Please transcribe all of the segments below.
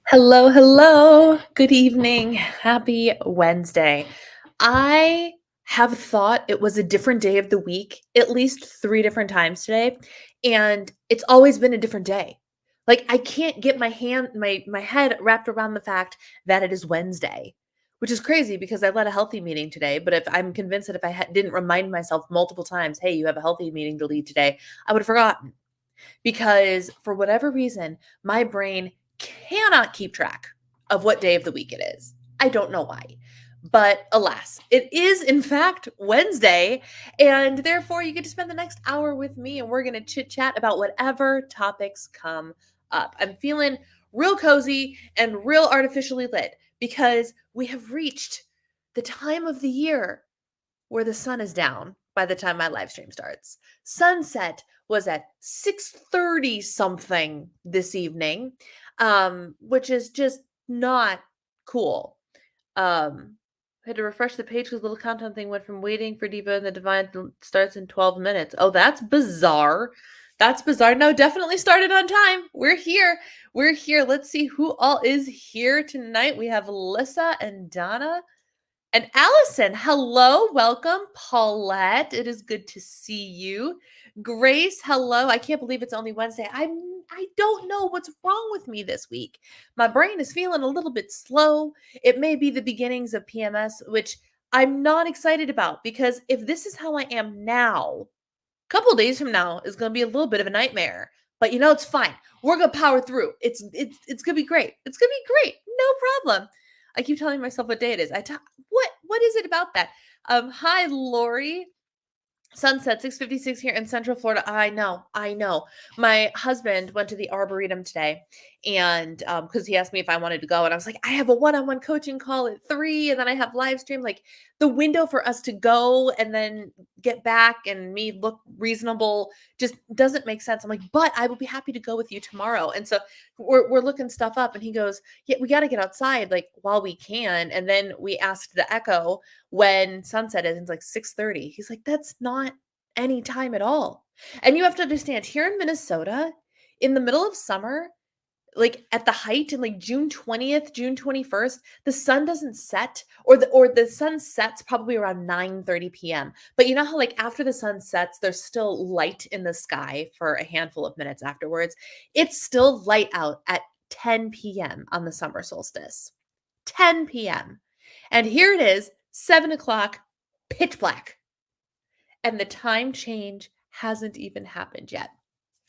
Hello, hello. Good evening. Happy Wednesday. I have thought it was a different day of the week at least 3 different times today, and it's always been a different day. Like, I can't get my head wrapped around the fact that it is Wednesday, which is crazy because I led a healthy meeting today, but if I'm convinced that if I didn't remind myself multiple times, "Hey, you have a healthy meeting to lead today," I would have forgotten because for whatever reason, my brain cannot keep track of what day of the week it is. I don't know why. But alas, it is in fact Wednesday, and therefore you get to spend the next hour with me, and we're going to chit chat about whatever topics come up. I'm feeling real cozy and real artificially lit because we have reached the time of the year where the sun is down by the time my live stream starts. Sunset was at 6:30 something this evening, which is just not cool. I had to refresh the page because the little countdown thing went from waiting for Diva and the Divine starts in 12 minutes. Oh, that's bizarre. That's bizarre. No, definitely started on time. We're here. We're here. Let's see who all is here tonight. We have Lissa and Donna. And Allison, hello, welcome. Paulette, it is good to see you. Grace, hello. I can't believe it's only Wednesday. I don't know what's wrong with me this week. My brain is feeling a little bit slow. It may be the beginnings of PMS, which I'm not excited about because if this is how I am now, a couple of days from now is going to be a little bit of a nightmare. But it's fine. We're going to power through. It's going to be great. It's going to be great. No problem. I keep telling myself what day it is. What is it about that? Hi, Lori. Sunset 6:56 here in Central Florida. I know. My husband went to the Arboretum today, and because he asked me if I wanted to go, and I was like, I have a one-on-one coaching call at 3, and then I have live stream. Like the window for us to go and then get back and me look reasonable just doesn't make sense. I'm like, but I will be happy to go with you tomorrow. And so we're looking stuff up, and he goes, yeah, we got to get outside like while we can. And then we asked the Echo when sunset is, and it's like 6:30. He's like, that's not any time at all. And you have to understand, here in Minnesota, in the middle of summer, like at the height in like June 20th, June 21st, the sun doesn't set, or the sun sets probably around 9:30 p.m. But you know how like after the sun sets, there's still light in the sky for a handful of minutes afterwards. It's still light out at 10 p.m. on the summer solstice. 10 p.m. And here it is, 7 o'clock, pitch black. And the time change hasn't even happened yet.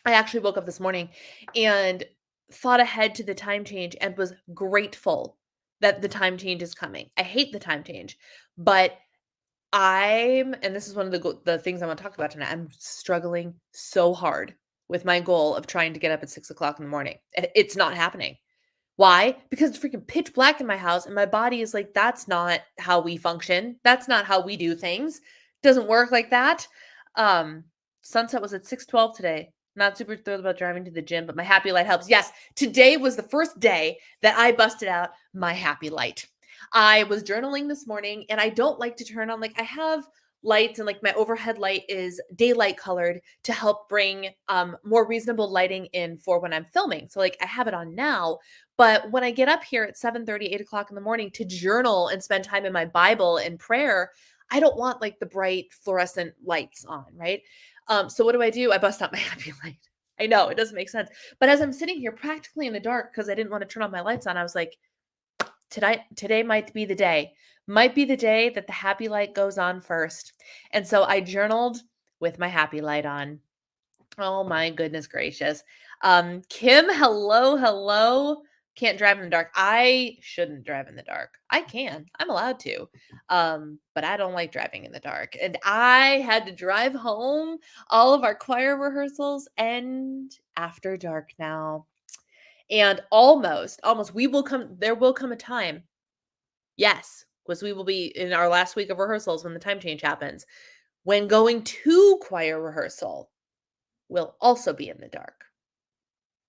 I actually woke up this morning and thought ahead to the time change and was grateful that the time change is coming. I hate the time change, but and this is one of the things I want to talk about tonight. I'm struggling so hard with my goal of trying to get up at 6 o'clock in the morning. It's not happening. Why? Because it's freaking pitch black in my house and my body is like, that's not how we function. That's not how we do things. Doesn't work like that. Sunset was at 6:12 today. Not super thrilled about driving to the gym, but my happy light helps. Yes, today was the first day that I busted out my happy light. I was journaling this morning and I don't like to turn on, like I have lights and like my overhead light is daylight colored to help bring more reasonable lighting in for when I'm filming. So like I have it on now, but when I get up here at 7:30, 8 o'clock in the morning to journal and spend time in my Bible and prayer, I don't want like the bright fluorescent lights on, right? So what do? I bust out my happy light. I know it doesn't make sense. But as I'm sitting here practically in the dark because I didn't want to turn on my lights on, I was like, today might be the day. Might be the day that the happy light goes on first. And so I journaled with my happy light on. Oh my goodness gracious. Kim, hello, hello. Can't drive in the dark. I shouldn't drive in the dark. I can. I'm allowed to. But I don't like driving in the dark. And I had to drive home. All of our choir rehearsals end after dark now. And almost there will come a time. Yes, because we will be in our last week of rehearsals when the time change happens. When going to choir rehearsal will also be in the dark.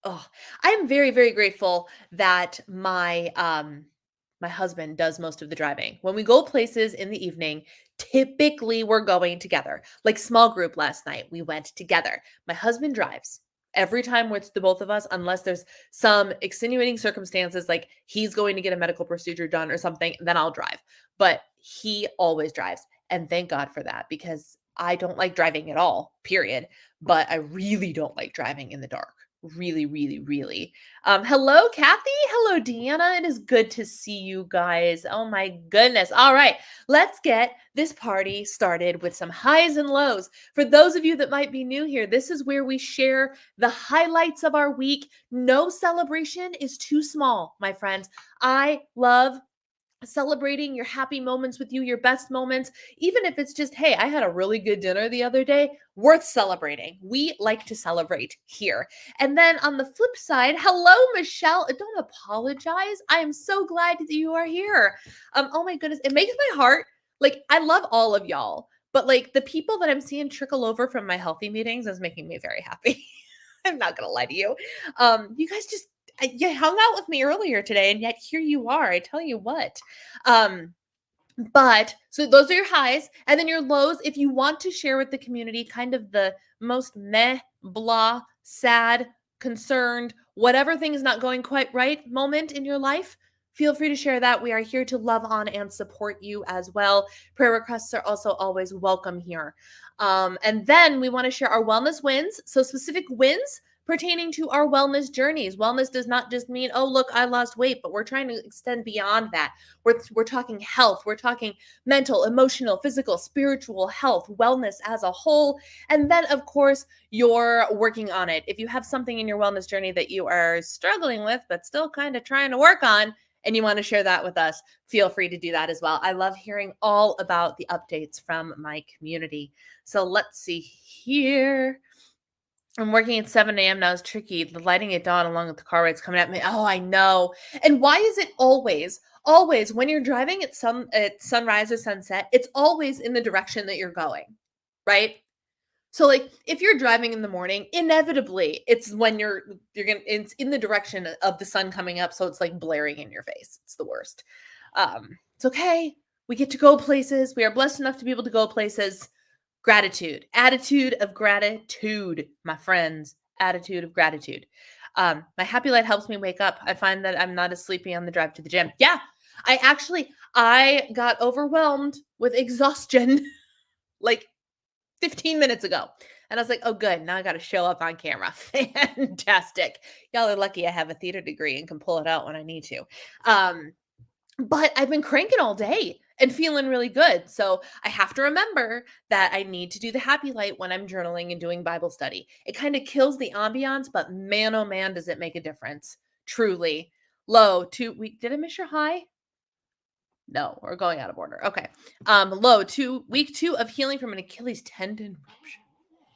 Oh, I am very, very grateful that my husband does most of the driving. When we go places in the evening, typically we're going together. Like small group last night, we went together. My husband drives. Every time it's the both of us, unless there's some extenuating circumstances, like he's going to get a medical procedure done or something, then I'll drive. But he always drives. And thank God for that because I don't like driving at all, period. But I really don't like driving in the dark. Really, really, really. Hello, Kathy. Hello, Deanna. It is good to see you guys. Oh my goodness. All right, let's get this party started with some highs and lows. For those of you that might be new here, this is where we share the highlights of our week. No celebration is too small, my friends. I love celebrating your happy moments with you, your best moments, even if it's just, hey, I had a really good dinner the other day, worth celebrating. We like to celebrate here. And then on the flip side, hello, Michelle. Don't apologize. I am so glad that you are here. Oh my goodness, it makes my heart like I love all of y'all, but like the people that I'm seeing trickle over from my healthy meetings is making me very happy. I'm not gonna lie to you. You guys just you hung out with me earlier today, and yet here you are. I tell you what. Um, but so those are your highs, and then your lows. If you want to share with the community, kind of the most meh, blah, sad, concerned, whatever thing is not going quite right moment in your life. Feel free to share that. We are here to love on and support you as well. Prayer requests are also always welcome here. And then we want to share our wellness wins. So, specific wins pertaining to our wellness journeys. Wellness does not just mean, oh, look, I lost weight, but we're trying to extend beyond that. We're talking health, we're talking mental, emotional, physical, spiritual health, wellness as a whole. And then, of course, you're working on it. If you have something in your wellness journey that you are struggling with, but still kind of trying to work on, and you want to share that with us, feel free to do that as well. I love hearing all about the updates from my community. So let's see here. I'm working at 7 a.m. now. It's tricky. The lighting at dawn along with the car rides coming at me. Oh, I know. And why is it always when you're driving at sunrise or sunset, it's always in the direction that you're going, right? So like if you're driving in the morning, inevitably it's when it's in the direction of the sun coming up, so it's like blaring in your face. It's the worst. It's okay. We get to go places. We are blessed enough to be able to go places. Gratitude, attitude of gratitude, my friends, attitude of gratitude. My happy light helps me wake up. I find that I'm not as sleepy on the drive to the gym. Yeah, I got overwhelmed with exhaustion like 15 minutes ago. And I was like, oh, good. Now I got to show up on camera. Fantastic. Y'all are lucky I have a theater degree and can pull it out when I need to. But I've been cranking all day and feeling really good. So I have to remember that I need to do the happy light when I'm journaling and doing Bible study. It kind of kills the ambiance, but man, oh man, does it make a difference. Truly. Low, did I miss your high? No, we're going out of order. Okay. Low, week 2 of healing from an Achilles tendon rupture.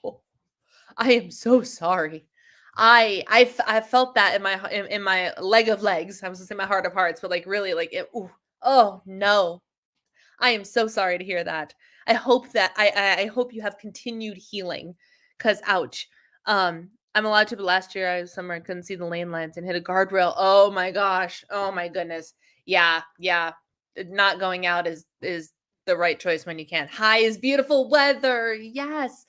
Oh, I am so sorry. I felt that in my leg of legs. I was gonna say my heart of hearts, but like really like it. Ooh, oh no, I am so sorry to hear that. I hope that I hope you have continued healing, cause ouch. I'm allowed to, but last year I was somewhere and couldn't see the lane lines and hit a guardrail. Oh my gosh. Oh my goodness. Yeah, yeah. Not going out is the right choice when you can. Hi is beautiful weather. Yes.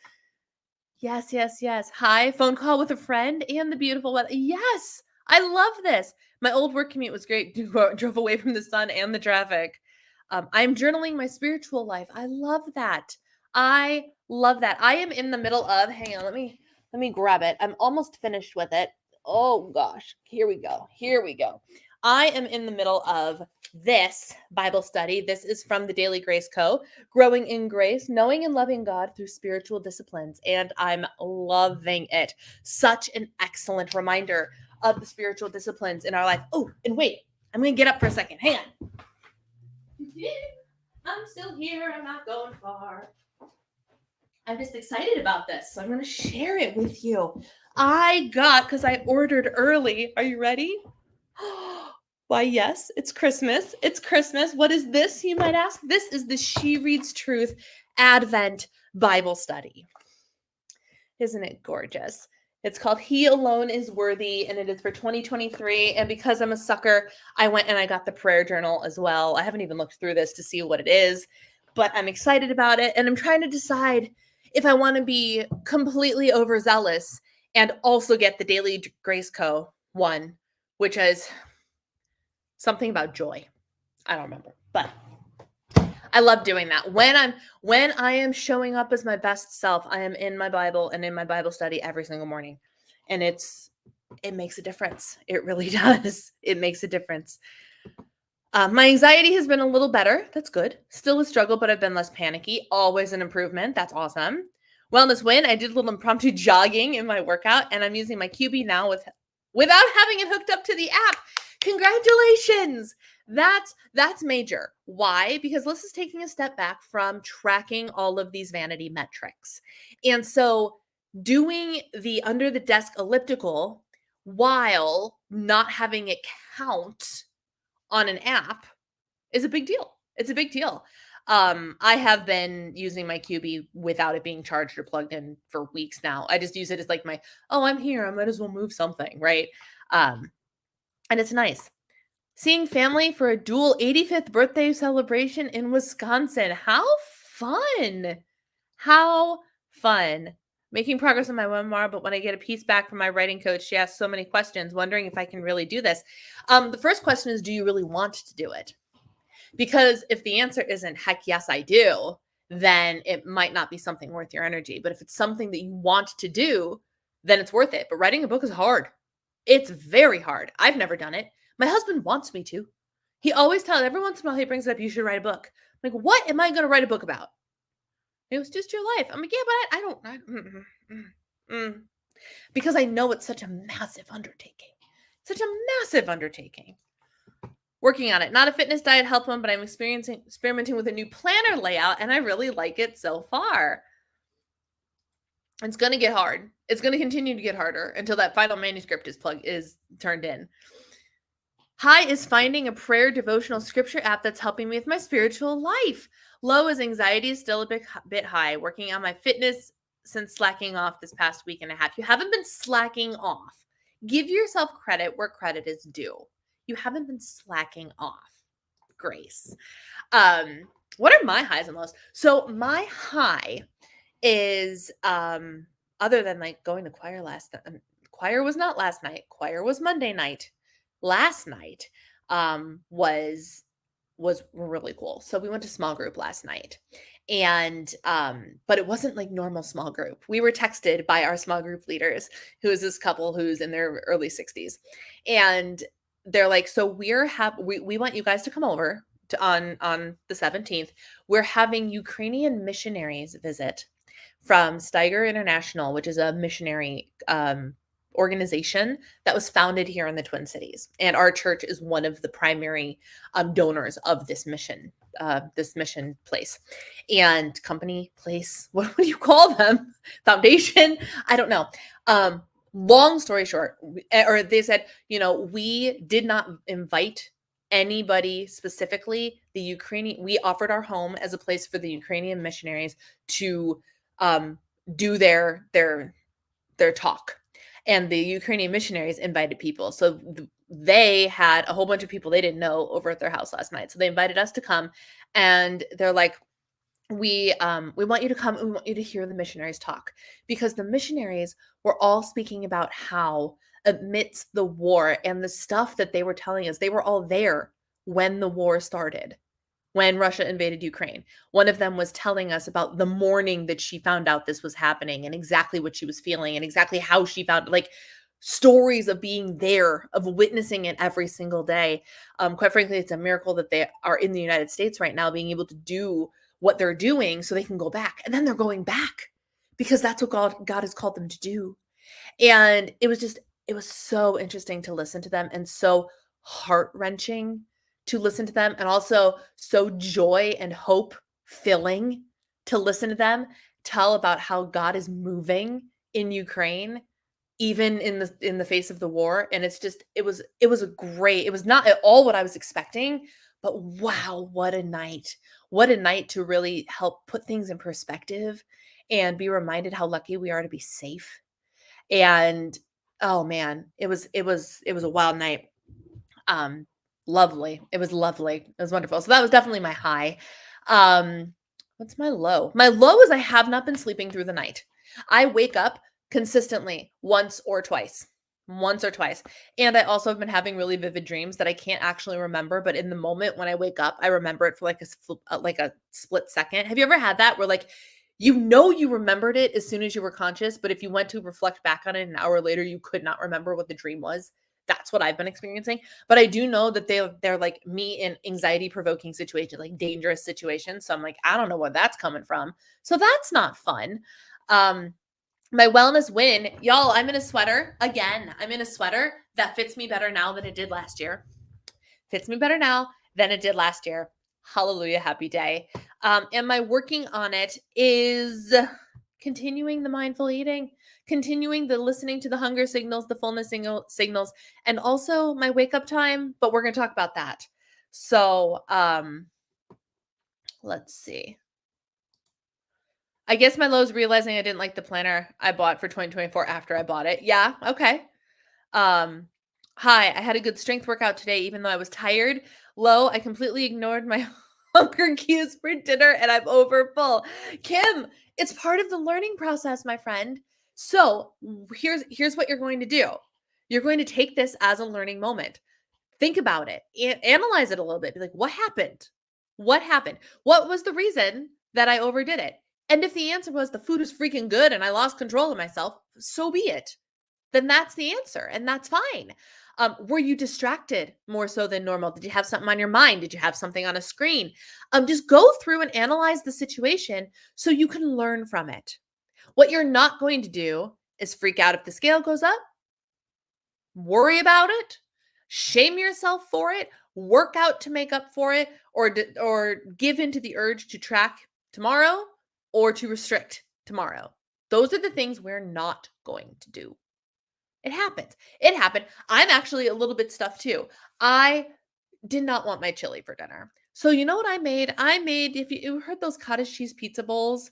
Yes, yes, yes. Hi, phone call with a friend and the beautiful weather. Yes, I love this. My old work commute was great. Drove away from the sun and the traffic. I'm journaling my spiritual life. I love that. I love that. I am in the middle of. Hang on, let me grab it. I'm almost finished with it. Oh gosh, here we go. Here we go. I am in the middle of this Bible study. This is from the Daily Grace Co. Growing in Grace, Knowing and Loving God Through Spiritual Disciplines. And I'm loving it. Such an excellent reminder of the spiritual disciplines in our life. Oh, and wait, I'm going to get up for a second. Hang on. I'm still here. I'm not going far. I'm just excited about this, so I'm going to share it with you. Because I ordered early. Are you ready? Why, yes, it's Christmas. It's Christmas. What is this, you might ask? This is the She Reads Truth Advent Bible Study. Isn't it gorgeous? It's called He Alone is Worthy, and it is for 2023. And because I'm a sucker, I went and I got the prayer journal as well. I haven't even looked through this to see what it is, but I'm excited about it. And I'm trying to decide if I want to be completely overzealous and also get the Daily Grace Co. one, which is something about joy. I don't remember, but I love doing that. When I am showing up as my best self, I am in my Bible and in my Bible study every single morning. And it makes a difference. It really does. It makes a difference. My anxiety has been a little better. That's good. Still a struggle, but I've been less panicky. Always an improvement. That's awesome. Wellness win. I did a little impromptu jogging in my workout, and I'm using my QB now without having it hooked up to the app. Congratulations. That's major. Why? Because Liz is taking a step back from tracking all of these vanity metrics. And so doing the under the desk elliptical while not having it count on an app is a big deal. It's a big deal. I have been using my QB without it being charged or plugged in for weeks now. I just use it as like I'm here. I might as well move something, right? And it's nice. Seeing family for a dual 85th birthday celebration in Wisconsin. How fun! How fun. Making progress on my memoir, but when I get a piece back from my writing coach, she asks so many questions, wondering if I can really do this. The first question is, do you really want to do it? Because if the answer isn't, heck yes, I do, then it might not be something worth your energy. But if it's something that you want to do, then it's worth it. But writing a book is hard. It's very hard. I've never done it. My husband wants me to. He always tells, every once in a while he brings it up, you should write a book. I'm like, what am I going to write a book about? It was just your life. I'm like, yeah, but I don't. Because I know it's such a massive undertaking. Such a massive undertaking. Working on it. Not a fitness, diet, health one, but I'm experimenting with a new planner layout, and I really like it so far. It's going to get hard. It's going to continue to get harder until that final manuscript is turned in. High is finding a prayer devotional scripture app that's helping me with my spiritual life. Low is anxiety is still a bit high. Working on my fitness since slacking off this past week and a half. You haven't been slacking off. Give yourself credit where credit is due. You haven't been slacking off. Grace. What are my highs and lows? So my high is other than like going to choir choir was not last night. Choir was Monday night. Last night was really cool. So we went to small group last night. And but it wasn't like normal small group. We were texted by our small group leaders, who is this couple who's in their early 60s. And they're like, so we want you guys to come over on the 17th. We're having Ukrainian missionaries visit from Steiger International, which is a missionary organization that was founded here in the Twin Cities. And our church is one of the primary donors of this mission place and company place. What would you call them? Foundation? I don't know. Long story short, or they said, we did not invite anybody specifically. We offered our home as a place for the Ukrainian missionaries to do their talk. And the Ukrainian missionaries invited people. So they had a whole bunch of people they didn't know over at their house last night. So they invited us to come, and they're like, we want you to come and we want you to hear the missionaries talk, because the missionaries were all speaking about how amidst the war and the stuff that they were telling us, they were all there when the war started, when Russia invaded Ukraine. One of them was telling us about the morning that she found out this was happening and exactly what she was feeling and exactly how she found, like, stories of being there, of witnessing it every single day. Quite frankly, it's a miracle that they are in the United States right now, being able to do what they're doing so they can go back. And then they're going back because that's what God has called them to do. And it was so interesting to listen to them and so heart-wrenching to listen to them, and also so joy and hope filling to listen to them tell about how God is moving in Ukraine even in the face of the war. And it's just it was not at all what I was expecting, but wow, what a night to really help put things in perspective and be reminded how lucky we are to be safe. And oh man, it was a wild night. um Lovely, it was lovely, it was wonderful. So that was definitely my high. What's my low? My low is I have not been sleeping through the night. I wake up consistently once or twice. And I also have been having really vivid dreams that I can't actually remember, but in the moment when I wake up, I remember it for like a split second. Have you ever had that where like you remembered it as soon as you were conscious, but if you went to reflect back on it an hour later, you could not remember what the dream was? That's what I've been experiencing. But I do know that they're like me in anxiety provoking situations, like dangerous situations. So I'm like, I don't know where that's coming from. So that's not fun. Um, my wellness win, y'all, I'm in a sweater again. I'm in a sweater that fits me better now than it did last year. Fits me better now than it did last year. Hallelujah, happy day. And my working on it is continuing the mindful eating, continuing the listening to the hunger signals, the fullness signals, and also my wake up time. But we're going to talk about that. So let's see. I guess my low is realizing I didn't like the planner I bought for 2024 after I bought it. Yeah, okay. Um, Hi, I had a good strength workout today, even though I was tired. Low, I completely ignored my hunger cues for dinner and I'm over full. Kim, it's part of the learning process, my friend. So here's what you're going to do. You're going to take this as a learning moment. Think about it and analyze it a little bit. Be like, what happened? What happened? What was the reason that I overdid it? And if the answer was the food is freaking good and I lost control of myself, so be it. Then that's the answer, and that's fine. Were you distracted more so than normal? Did you have something on your mind? Did you have something on a screen? Just go through and analyze the situation so you can learn from it. What you're not going to do is freak out if the scale goes up, worry about it, shame yourself for it, work out to make up for it, or give into the urge to track tomorrow or to restrict tomorrow. Those are the things we're not going to do. It happens. It happened. I'm actually a little bit stuffed too. I did not want my chili for dinner. So you know what I made? I made, if you heard those cottage cheese pizza bowls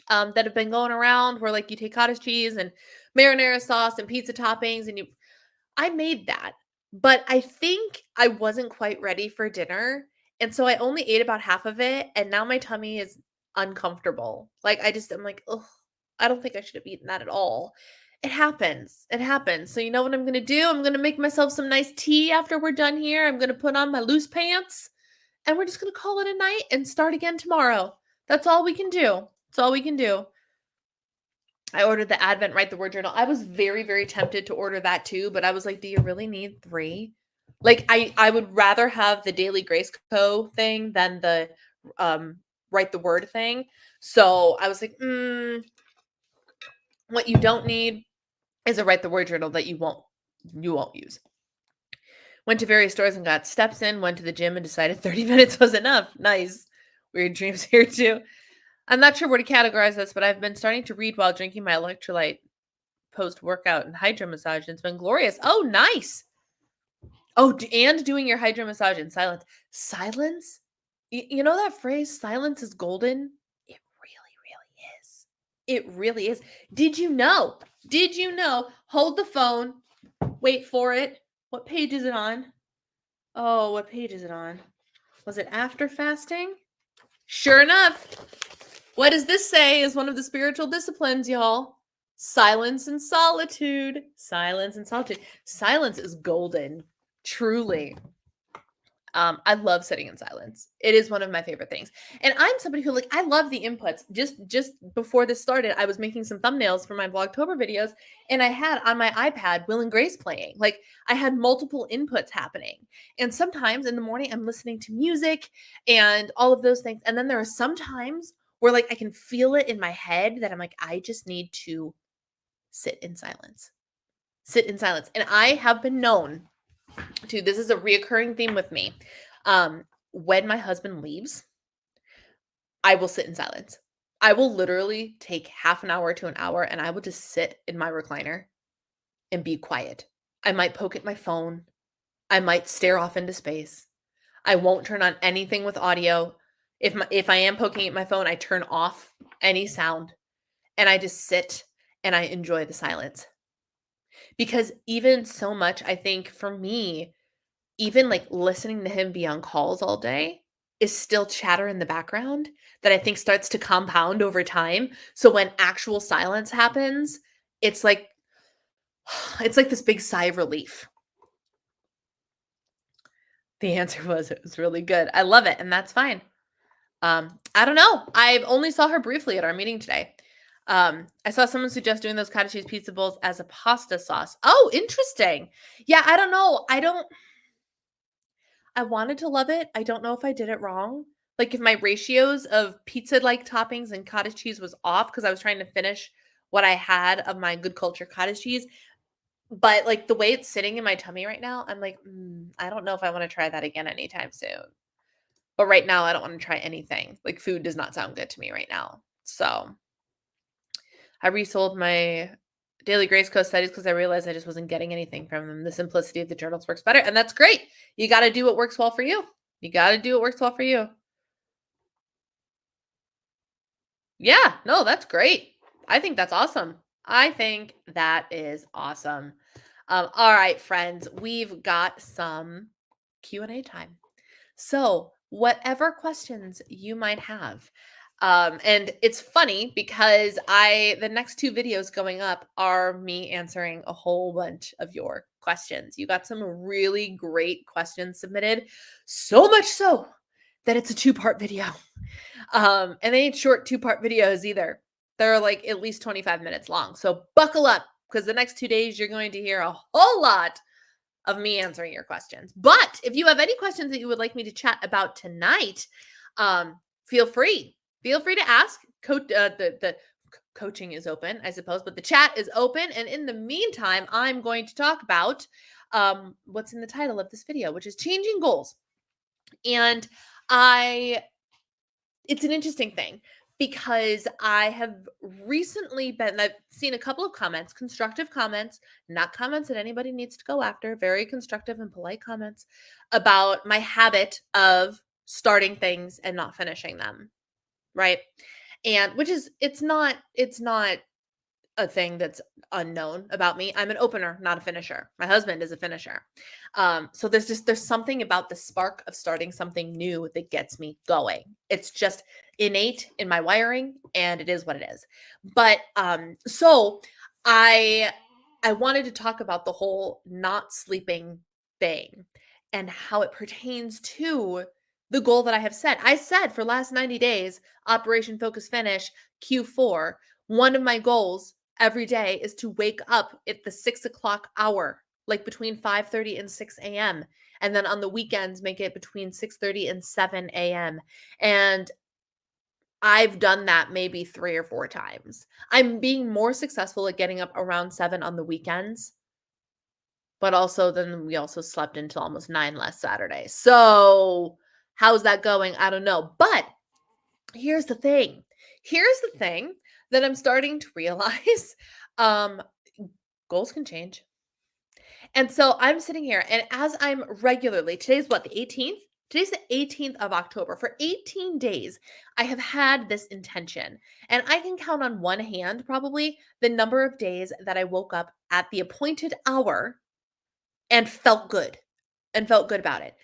that have been going around where like you take cottage cheese and marinara sauce and pizza toppings and I made that. But I think I wasn't quite ready for dinner. And so I only ate about half of it. And now my tummy is uncomfortable. Like I'm like, oh, I don't think I should have eaten that at all. It happens. It happens. So you know what I'm gonna do? I'm gonna make myself some nice tea after we're done here. I'm gonna put on my loose pants and we're just gonna call it a night and start again tomorrow. That's all we can do. That's all we can do. I ordered the Advent Write the Word journal. I was very, very tempted to order that too, but I was like, do you really need 3? Like I would rather have the Daily Grace Co thing than the Write the Word thing. So I was like, what you don't need is a Write the Word journal that you won't use. Went to various stores and got steps in, went to the gym and decided 30 minutes was enough. Nice. Weird dreams here too. I'm not sure where to categorize this, but I've been starting to read while drinking my electrolyte post-workout and hydro massage. It's been glorious. Oh, nice. Oh, and doing your hydro massage in silence. Silence? You know that phrase, silence is golden? It really, really is. It really is. Did you know? Did you know? Hold the phone. Wait for it. What page is it on? Oh, what page is it on? Was it after fasting? Sure enough. What does this say is one of the spiritual disciplines, y'all? Silence and solitude. Silence and solitude. Silence is golden. Truly. I love sitting in silence. It is one of my favorite things. And I'm somebody who, like, I love the inputs. Just before this started, I was making some thumbnails for my Vlogtober videos, and I had on my iPad Will and Grace playing. Like, I had multiple inputs happening. And sometimes in the morning I'm listening to music and all of those things. And then there are some times where, like, I can feel it in my head that I'm like, I just need to sit in silence. Sit in silence. And I have been known to, this is a reoccurring theme with me. When my husband leaves, I will sit in silence. I will literally take half an hour to an hour and I will just sit in my recliner and be quiet. I might poke at my phone. I might stare off into space. I won't turn on anything with audio. If I am poking at my phone, I turn off any sound and I just sit and I enjoy the silence. Because even so much, I think for me, even like listening to him be on calls all day is still chatter in the background that I think starts to compound over time. So when actual silence happens, it's like it's like this big sigh of relief. The answer was it was really good. I love it, and that's fine. I don't know. I've only saw her briefly at our meeting today. I saw someone suggest doing those cottage cheese pizza bowls as a pasta sauce. Oh, interesting. Yeah, I don't know. I wanted to love it. I don't know if I did it wrong. Like if my ratios of pizza-like toppings and cottage cheese was off because I was trying to finish what I had of my Good Culture cottage cheese. But like the way it's sitting in my tummy right now, I'm like, I don't know if I want to try that again anytime soon. But right now, I don't want to try anything. Like food does not sound good to me right now. So I resold my Daily Grace Co studies because I realized I just wasn't getting anything from them. The simplicity of the journals works better. And that's great. You got to do what works well for you. You got to do what works well for you. Yeah, no, that's great. I think that's awesome. I think that is awesome. All right, friends, we've got some Q&A time. So, whatever questions you might have. And it's funny because the next two videos going up are me answering a whole bunch of your questions. You got some really great questions submitted, so much so that it's a two-part video. And they ain't short two-part videos either. They're like at least 25 minutes long. So buckle up because the next 2 days you're going to hear a whole lot of me answering your questions. But if you have any questions that you would like me to chat about tonight, feel free. Feel free to ask. The coaching is open, I suppose, but the chat is open. And in the meantime, I'm going to talk about what's in the title of this video, which is changing goals. And it's an interesting thing because I have recently I've seen a couple of comments, constructive comments, not comments that anybody needs to go after, very constructive and polite comments about my habit of starting things and not finishing them. Right. And which is, it's not a thing that's unknown about me. I'm an opener, not a finisher. My husband is a finisher. So there's something about the spark of starting something new that gets me going. It's just innate in my wiring, and it is what it is. But so I wanted to talk about the whole not sleeping thing and how it pertains to the goal that I have set. I said for last 90 days, Operation Focus Finish Q4, one of my goals every day is to wake up at the 6 o'clock hour, like between 5:30 and 6 a.m. And then on the weekends, make it between 6:30 and 7 a.m. And I've done that maybe 3 or 4 times. I'm being more successful at getting up around 7 on the weekends. But also then we also slept until almost 9 last Saturday. So how's that going? I don't know. But here's the thing. Here's the thing that I'm starting to realize. Goals can change. And so I'm sitting here and as I'm regularly, today's what, the 18th? Today's the 18th of October. For 18 days, I have had this intention. And I can count on one hand probably the number of days that I woke up at the appointed hour and felt good about it.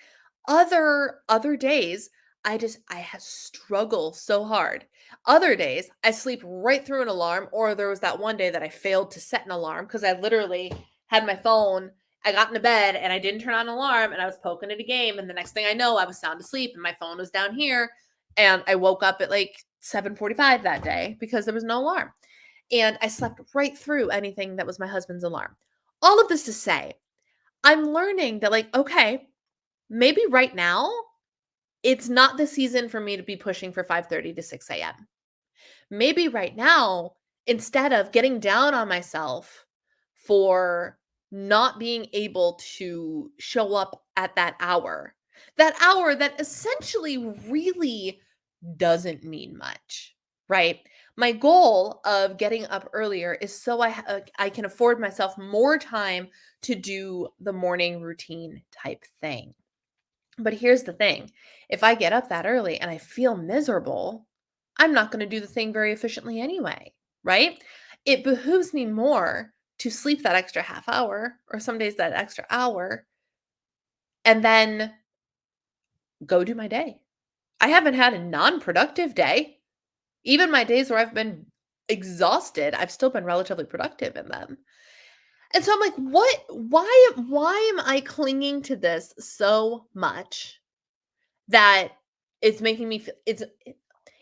Other days, I have struggled so hard. Other days, I sleep right through an alarm, or there was that one day that I failed to set an alarm because I literally had my phone I got into bed and I didn't turn on an alarm and I was poking at a game. And the next thing I know, I was sound asleep and my phone was down here. And I woke up at like 7:45 that day because there was no alarm. And I slept right through anything that was my husband's alarm. All of this to say, I'm learning that, like, okay, maybe right now it's not the season for me to be pushing for 5:30 to 6 a.m. Maybe right now, instead of getting down on myself for not being able to show up at that hour that essentially really doesn't mean much, right? My goal of getting up earlier is so I can afford myself more time to do the morning routine type thing. But here's the thing, if I get up that early and I feel miserable, I'm not going to do the thing very efficiently anyway, right? It behooves me more to sleep that extra half hour or some days that extra hour and then go do my day. I haven't had a non-productive day. Even my days where I've been exhausted, I've still been relatively productive in them. And so I'm like, what why am I clinging to this so much that it's making me feel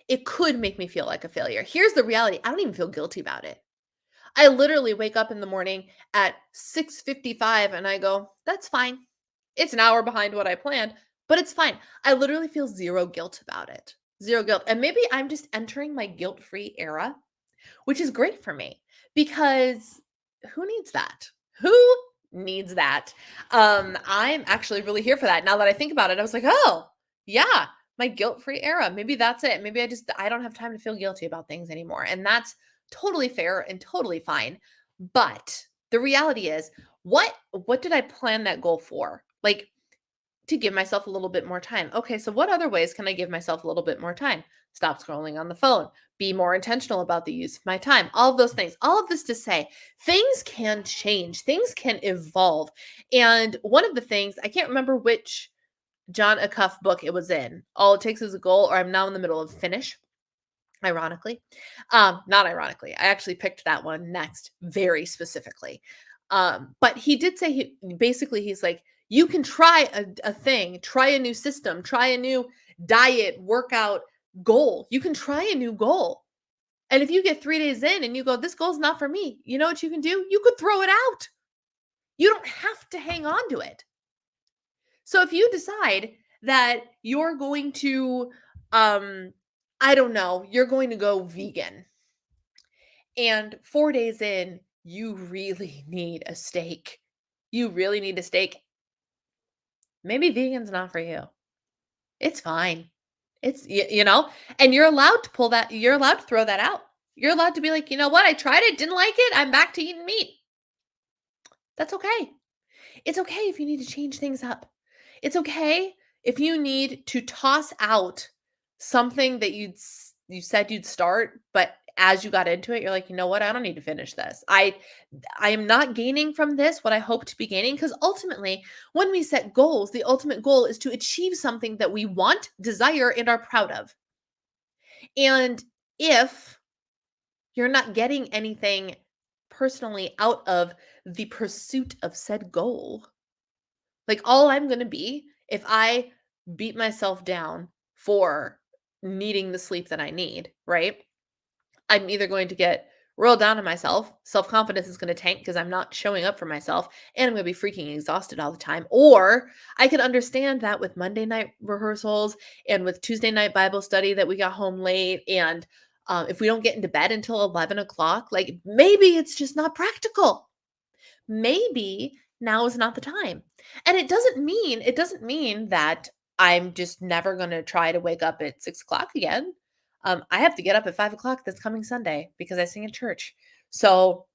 it could make me feel like a failure. Here's the reality, I don't even feel guilty about it. I literally wake up in the morning at 6:55 and I go, "That's fine. It's an hour behind what I planned, but it's fine." I literally feel zero guilt about it. Zero guilt. And maybe I'm just entering my guilt-free era, which is great for me because who needs that? Who needs that? I'm actually really here for that. Now that I think about it, I was like, "Oh, yeah, my guilt-free era. Maybe that's it. Maybe I don't have time to feel guilty about things anymore." And that's totally fair and totally fine. But the reality is, what did I plan that goal for? Like, to give myself a little bit more time. Okay, so what other ways can I give myself a little bit more time? Stop scrolling on the phone, be more intentional about the use of my time, all of those things. All of this to say, things can change, things can evolve. And one of the things, I can't remember which John Acuff book it was in. All it takes is a goal, or I'm now in the middle of finish. Ironically, not ironically, I actually picked that one next very specifically. But he did say basically he's like, you can try a thing, try a new system, try a new diet, workout goal. You can try a new goal. And if you get 3 days in and you go, this goal's not for me, you know what you can do? You could throw it out. You don't have to hang on to it. So if you decide that you're going to, I don't know, you're going to go vegan and 4 days in, you really need a steak. You really need a steak. Maybe vegan's not for you. It's fine. You know, and you're allowed to pull that, you're allowed to throw that out. You're allowed to be like, you know what? I tried it, didn't like it. I'm back to eating meat. That's okay. It's okay if you need to change things up. It's okay if you need to toss out something that you said you'd start, but as you got into it, you're like, you know what? I don't need to finish this. I am not gaining from this what I hope to be gaining because ultimately, when we set goals, the ultimate goal is to achieve something that we want, desire, and are proud of. And if you're not getting anything personally out of the pursuit of said goal, like, all I'm gonna be if I beat myself down for needing the sleep that I need, right? I'm either going to get real down on myself, self-confidence is gonna tank because I'm not showing up for myself, and I'm gonna be freaking exhausted all the time, or I can understand that with Monday night rehearsals and with Tuesday night Bible study that we got home late, and, if we don't get into bed until 11 o'clock, like, maybe it's just not practical. Maybe now is not the time. And it doesn't mean that I'm just never going to try to wake up at 6 o'clock again. I have to get up at 5 o'clock this coming Sunday because I sing in church. So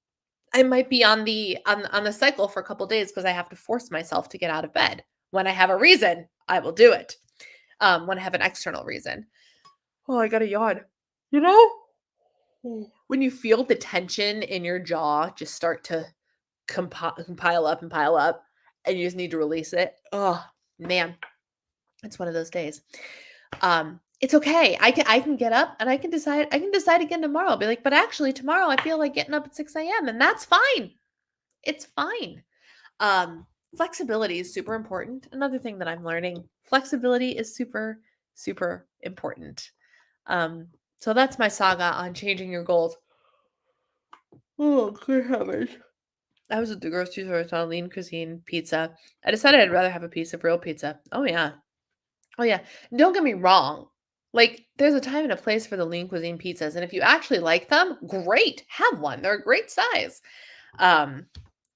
I might be on the cycle for a couple days because I have to force myself to get out of bed. When I have a reason, I will do it. When I have an external reason. Oh, I got a yawn. You know, when you feel the tension in your jaw just start to compile up and pile up, and you just need to release it. Oh, man, it's one of those days. It's okay. I can get up and I can decide again tomorrow. I'll be like, but actually tomorrow I feel like getting up at 6 a.m. and that's fine. It's fine. flexibility is super important. Another thing that I'm learning, flexibility is super, super important. Um, so that's my saga on changing your goals. Oh, good heavens. I was at the grocery store, saw lean cuisine pizza. I decided I'd rather have a piece of real pizza. Oh yeah. Oh yeah. Don't get me wrong. Like, there's a time and a place for the lean cuisine pizzas, and if you actually like them, great. Have one. They're a great size. Um,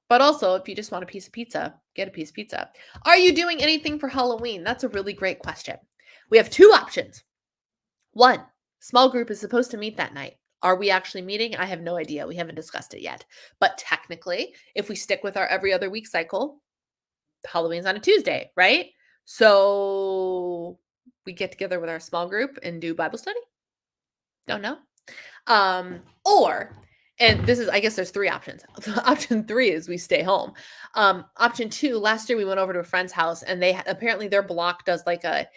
but also, if you just want a piece of pizza, get a piece of pizza. Are you doing anything for Halloween? That's a really great question. We have two options. One, small group is supposed to meet that night. Are we actually meeting? I have no idea. We haven't discussed it yet. But technically, if we stick with our every other week cycle, Halloween's on a Tuesday, right? So we get together with our small group and do Bible study? Don't know. Or, and this is, I guess there's three options. Option 3 is we stay home. Option 2, last year we went over to a friend's house and they apparently their block does like a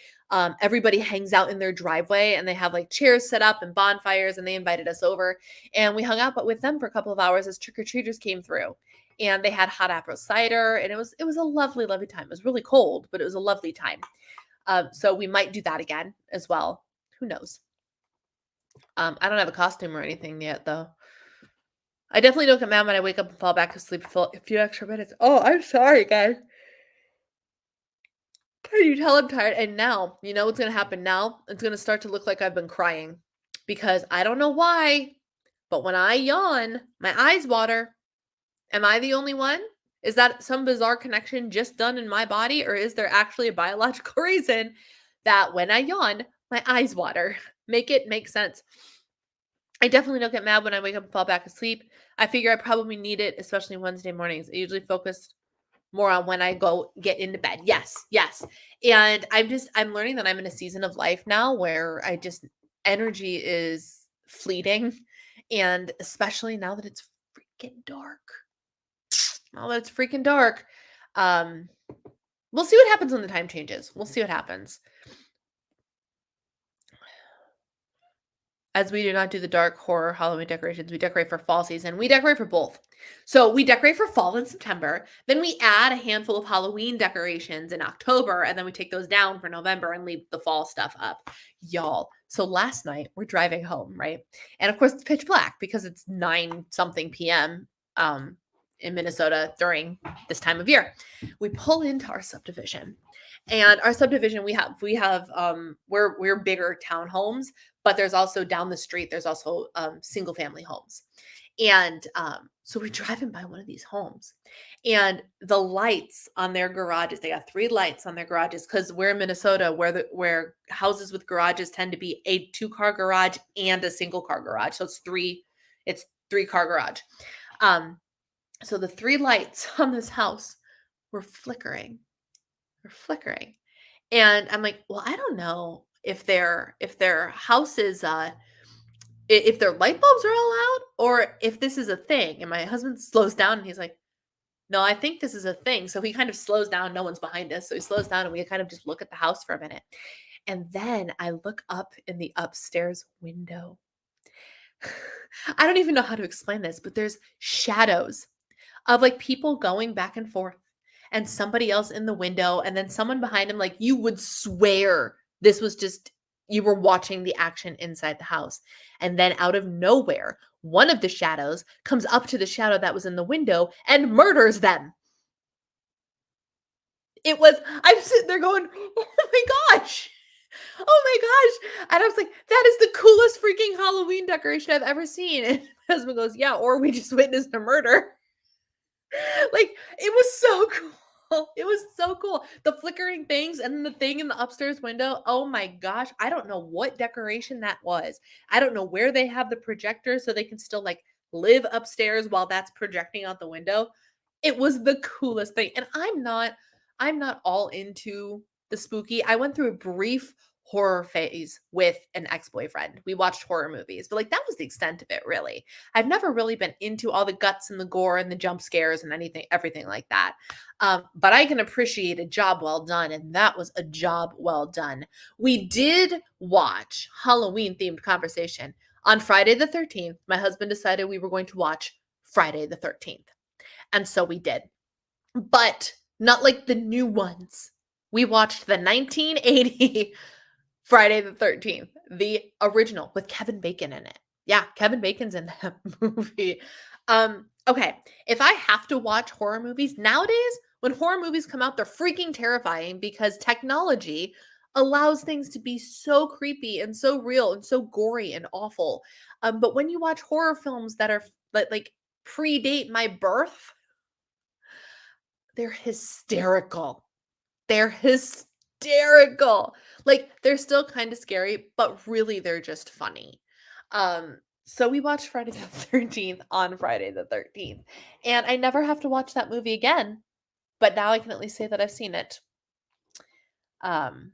everybody hangs out in their driveway and they have like chairs set up and bonfires and they invited us over and we hung out but with them for a couple of hours as trick-or-treaters came through. And they had hot apple cider and it was a lovely, lovely time. It was really cold, but it was a lovely time. So we might do that again as well. Who knows? I don't have a costume or anything yet, though. I definitely don't get mad when I wake up and fall back asleep for a few extra minutes. Oh, I'm sorry, guys. Can you tell I'm tired? And now, you know what's going to happen now? It's going to start to look like I've been crying because I don't know why, but when I yawn, my eyes water. Am I the only one? Is that some bizarre connection just done in my body, or is there actually a biological reason that when I yawn, my eyes water? Make it make sense. I definitely don't get mad when I wake up and fall back asleep. I figure I probably need it, especially Wednesday mornings. I usually focus more on when I go get into bed. Yes, yes. And I'm learning that I'm in a season of life now where energy is fleeting. And especially now that it's freaking dark. Now that it's freaking dark. We'll see what happens when the time changes. We'll see what happens. As we do not do the dark horror Halloween decorations, we decorate for fall season. We decorate for both. So we decorate for fall in September. Then we add a handful of Halloween decorations in October. And then we take those down for November and leave the fall stuff up. Y'all. So last night we're driving home, right? And of course it's pitch black because it's 9 something p.m. In Minnesota during this time of year. We pull into our subdivision. And our subdivision, we're bigger townhomes, but there's also down the street, there's also single family homes. And so we're driving by one of these homes and the lights on their garages, they got 3 lights on their garages because we're in Minnesota where houses with garages tend to be a 2-car garage and a single car garage. So it's 3-car garage. So the 3 lights on this house were flickering. And I'm like, well, I don't know if their house is if their light bulbs are all out or if this is a thing. And my husband slows down and he's like, no, I think this is a thing. So he kind of slows down. No one's behind us. So he slows down and we kind of just look at the house for a minute. And then I look up in the upstairs window. I don't even know how to explain this, but there's shadows of like people going back and forth and somebody else in the window and then someone behind him. Like you would swear this was just, you were watching the action inside the house. And then out of nowhere, one of the shadows comes up to the shadow that was in the window and murders them. I'm sitting there going, oh my gosh. Oh my gosh. And I was like, that is the coolest freaking Halloween decoration I've ever seen. And my husband goes, yeah, or we just witnessed a murder. Like, it was so cool. It was so cool. The flickering things and the thing in the upstairs window. Oh my gosh. I don't know what decoration that was. I don't know where they have the projector so they can still like live upstairs while that's projecting out the window. It was the coolest thing. And I'm not all into the spooky. I went through a brief horror phase with an ex-boyfriend. We watched horror movies, but like that was the extent of it, really. I've never really been into all the guts and the gore and the jump scares and everything like that. But I can appreciate a job well done, and that was a job well done. We did watch Halloween themed conversation on Friday the 13th. My husband decided we were going to watch Friday the 13th. And so we did. But Not like the new ones. We watched the 1980 Friday the 13th, the original with Kevin Bacon in it. Yeah, Kevin Bacon's in that movie. Okay, if I have to watch horror movies nowadays, when horror movies come out, they're freaking terrifying because technology allows things to be so creepy and so real and so gory and awful. But when you watch horror films that are like predate my birth, they're hysterical. They're hysterical. Like, they're still kinda scary, but really they're just funny. So we watched Friday the 13th on Friday the 13th, and I never have to watch that movie again, but now I can at least say that I've seen it. Um,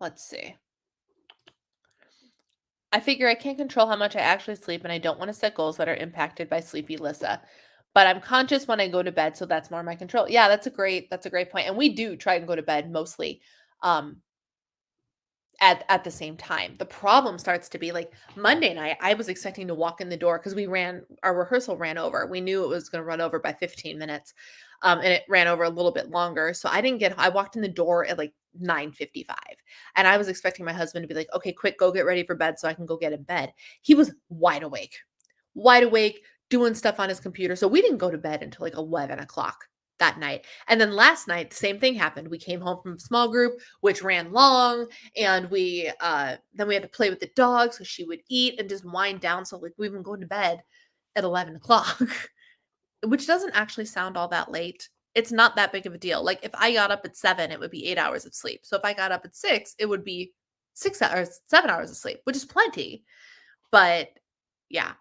let's see. I figure I can't control how much I actually sleep, and I don't wanna set goals that are impacted by sleepy Lissa, but I'm conscious when I go to bed, so that's more my control. Yeah, that's a great point, and we do try and go to bed mostly, um, at the same time. The problem starts to be like Monday night, I was expecting to walk in the door because our rehearsal ran over. We knew it was going to run over by 15 minutes. And it ran over a little bit longer. So I walked in the door at like 9:55. And I was expecting my husband to be like, okay, quick, go get ready for bed so I can go get in bed. He was wide awake, doing stuff on his computer. So we didn't go to bed until like 11 o'clock that night. And then last night, the same thing happened. We came home from a small group, which ran long, and we then we had to play with the dog so she would eat and just wind down. So like we've been going to bed at 11 o'clock, which doesn't actually sound all that late. It's not that big of a deal. Like if I got up at 7, it would be 8 hours of sleep. So if I got up at 6, it would be 6 hours, 7 hours of sleep, which is plenty. But yeah,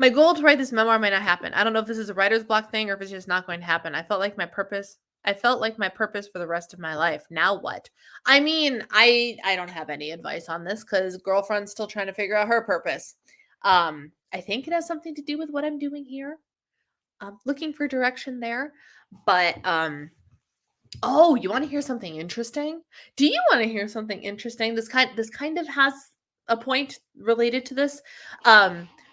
my goal to write this memoir might not happen. I don't know if this is a writer's block thing or if it's just not going to happen. I felt like my purpose for the rest of my life. Now what? I mean, I don't have any advice on this cuz girlfriend's still trying to figure out her purpose. I think it has something to do with what I'm doing here. Looking for direction there, but oh, you wanna hear something interesting? Do you wanna hear something interesting? This kind of has a point related to this.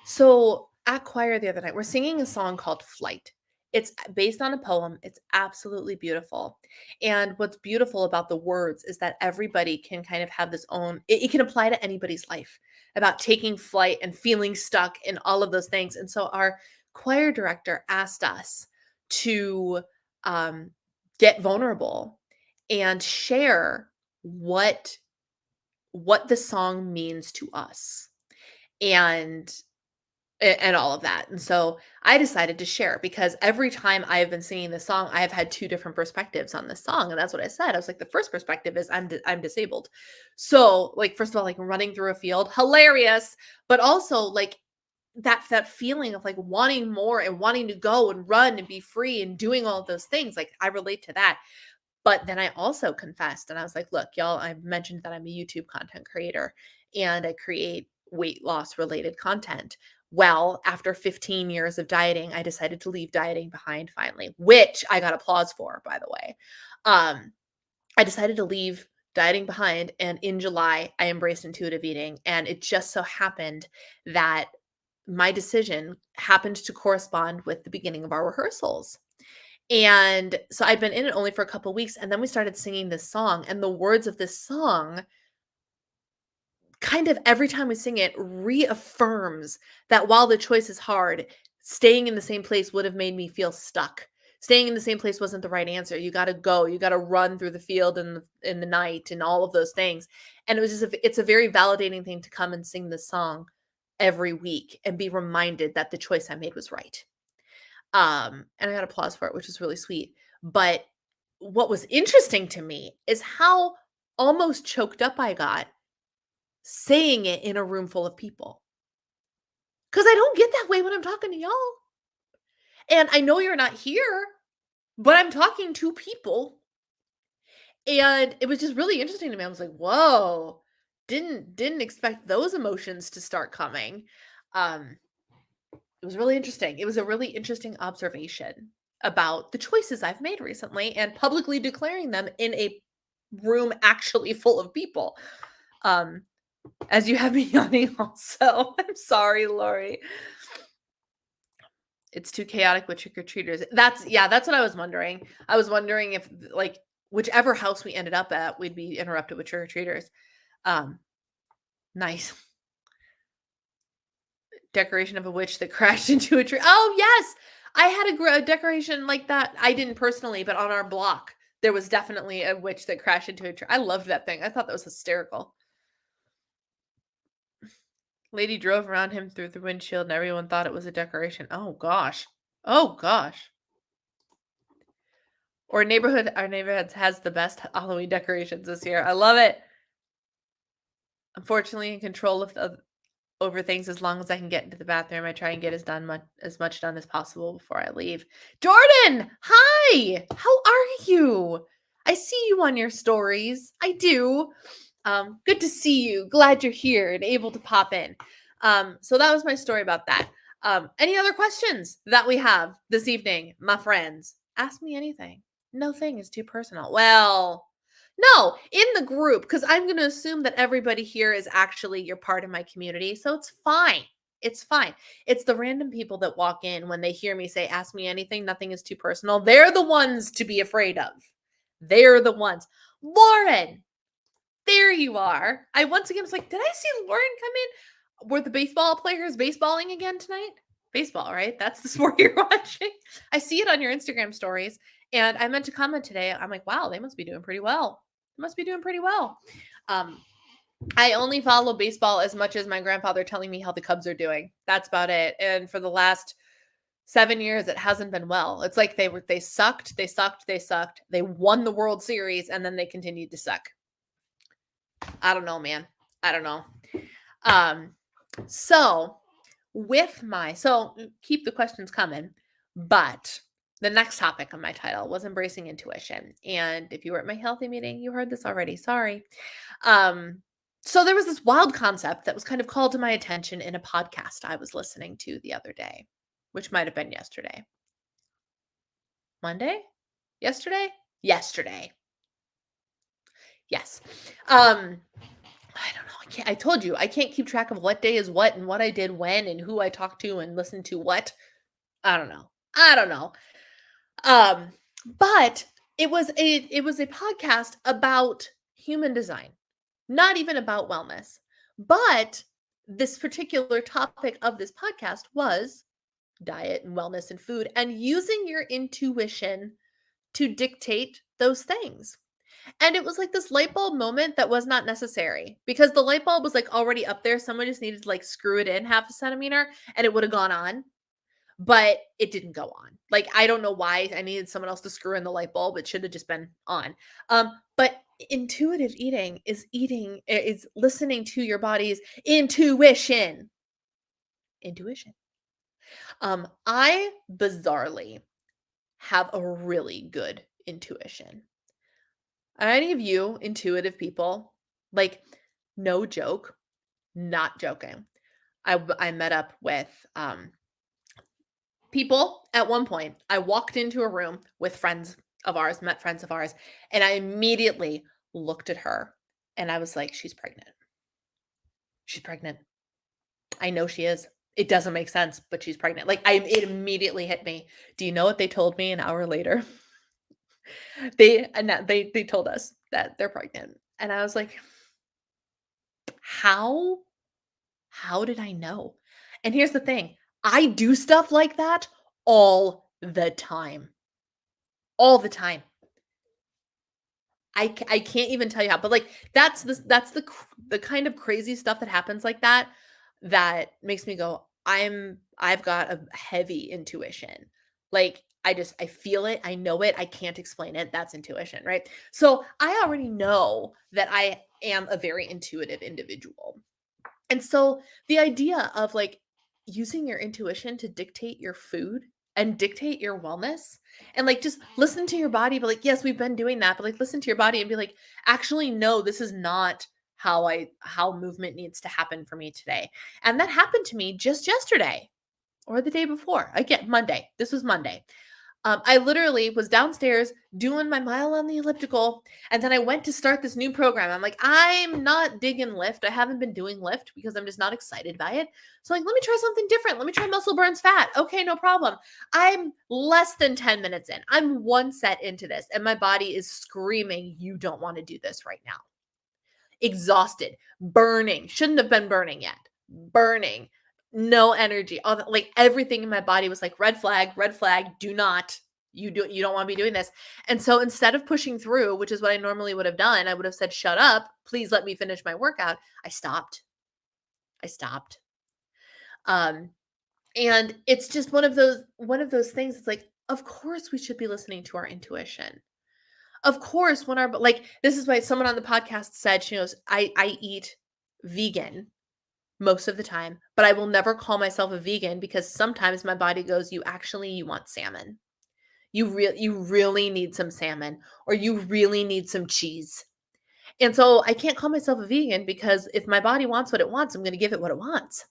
So at choir the other night, we're singing a song called Flight. It's based on a poem. It's absolutely beautiful. And what's beautiful about the words is that everybody can kind of have this own it can apply to anybody's life about taking flight and feeling stuck and all of those things. And so our choir director asked us to um get vulnerable and share what the song means to us and and all of that. And so I decided to share because every time I have been singing this song, I have had two different perspectives on this song. And that's what I said. I was like, the first perspective is I'm disabled. So like, first of all, like running through a field, hilarious, but also like that feeling of like wanting more and wanting to go and run and be free and doing all of those things. Like I relate to that. But then I also confessed and I was like, look, y'all, I mentioned that I'm a YouTube content creator and I create weight loss related content. Well, after 15 years of dieting, I decided to leave dieting behind finally, which I got applause for, by the way. Um, I decided to leave dieting behind. And in July, I embraced intuitive eating. And it just so happened that my decision happened to correspond with the beginning of our rehearsals. And so I'd been in it only for a couple weeks, and then we started singing this song, and the words of this song kind of every time we sing it reaffirms that while the choice is hard, staying in the same place would have made me feel stuck. Staying in the same place wasn't the right answer. You got to go. You got to run through the field in the night and all of those things. And it was just it's a very validating thing to come and sing this song every week and be reminded that the choice I made was right. And I got applause for it, which was really sweet. But what was interesting to me is how almost choked up I got saying it in a room full of people. Because I don't get that way when I'm talking to y'all. And I know you're not here, but I'm talking to people. And it was just really interesting to me. I was like, whoa, didn't expect those emotions to start coming. Um, It was really interesting. It was a really interesting observation about the choices I've made recently and publicly declaring them in a room actually full of people. Um, as you have me yawning also. I'm sorry, Lori. It's too chaotic with trick-or-treaters. That's what I was wondering. I was wondering if, like, whichever house we ended up at, we'd be interrupted with trick-or-treaters. Um, nice. Decoration of a witch that crashed into a tree. Oh, yes! I had a decoration like that. I didn't personally, but on our block, there was definitely a witch that crashed into a tree. I loved that thing. I thought that was hysterical. Lady drove around him through the windshield and everyone thought it was a decoration. Oh, gosh. Oh, gosh. Our neighborhood has the best Halloween decorations this year. I love it. Unfortunately, in control of over things as long as I can get into the bathroom. I try and get as much done as possible before I leave. Jordan, hi. How are you? I see you on your stories. I do. Good to see you. Glad you're here and able to pop in. So that was my story about that. Any other questions that we have this evening, my friends? Ask me anything. No thing is too personal. Well, no, in the group, because I'm going to assume that everybody here is actually you're part of my community. So it's fine. It's fine. It's the random people that walk in when they hear me say, ask me anything, nothing is too personal. They're the ones to be afraid of. They're the ones. Lauren, there you are. I once again was like, did I see Lauren come in? Were the baseball players baseballing again tonight? Baseball, right? That's the sport you're watching. I see it on your Instagram stories. And I meant to comment today. I'm like, wow, they must be doing pretty well. They must be doing pretty well. I only follow baseball as much as my grandfather telling me how the Cubs are doing. That's about it. And for the last 7 years, it hasn't been well. It's like they sucked. They won the World Series and then they continued to suck. I don't know, man. I don't know. So keep the questions coming, but the next topic on my title was embracing intuition. And if you were at my healthy meeting, you heard this already. Sorry. So there was this wild concept that was kind of called to my attention in a podcast I was listening to the other day, which might have been yesterday. Monday? Yesterday? Yesterday. Yes. I don't know. I told you I can't keep track of what day is what and what I did when and who I talked to and listened to what. I don't know. But it was a podcast about human design, not even about wellness. But this particular topic of this podcast was diet and wellness and food and using your intuition to dictate those things. And it was like this light bulb moment that was not necessary because the light bulb was like already up there. Someone just needed to like screw it in half a centimeter and it would have gone on, but it didn't go on. Like, I don't know why I needed someone else to screw in the light bulb. It should have just been on. But intuitive is listening to your body's intuition. I bizarrely have a really good intuition. Are any of you intuitive people? Like, no joke, not joking. I met up with people at one point. I walked into a room with met friends of ours, and I immediately looked at her and I was like, she's pregnant. She's pregnant. I know she is. It doesn't make sense, but she's pregnant. Like, it immediately hit me. Do you know what they told me an hour later? They told us that they're pregnant. And I was like, how did I know? And here's the thing. I do stuff like that all the time. All the time. I can't even tell you how, but like that's the kind of crazy stuff that happens like that makes me go, I've got a heavy intuition. Like I feel it, I know it, I can't explain it. That's intuition, right? So I already know that I am a very intuitive individual. And so the idea of like using your intuition to dictate your food and dictate your wellness and like just listen to your body, but like, yes, we've been doing that, but like listen to your body and be like, actually, no, this is not how movement needs to happen for me today. And that happened to me just yesterday or the day before. Again, Monday. This was Monday. I literally was downstairs doing my mile on the elliptical, and then I went to start this new program. I'm like, I'm not digging lift. I haven't been doing lift because I'm just not excited by it. So like, let me try something different. Let me try muscle burns fat. Okay, no problem. I'm less than 10 minutes in. I'm one set into this, and my body is screaming, you don't want to do this right now. Exhausted, burning, shouldn't have been burning yet, burning, no energy, all the, like everything in my body was like red flag, do not, you don't want to be doing this. And so instead of pushing through, which is what I normally would have done, I would have said, shut up, please let me finish my workout. I stopped. I stopped. Um, and it's just one of those things. It's like, of course we should be listening to our intuition. Of course, when our like this is why someone on the podcast said, she knows I eat vegan most of the time, but I will never call myself a vegan because sometimes my body goes, you want salmon. You really need some salmon, or you really need some cheese. And so I can't call myself a vegan because if my body wants what it wants, I'm going to give it what it wants.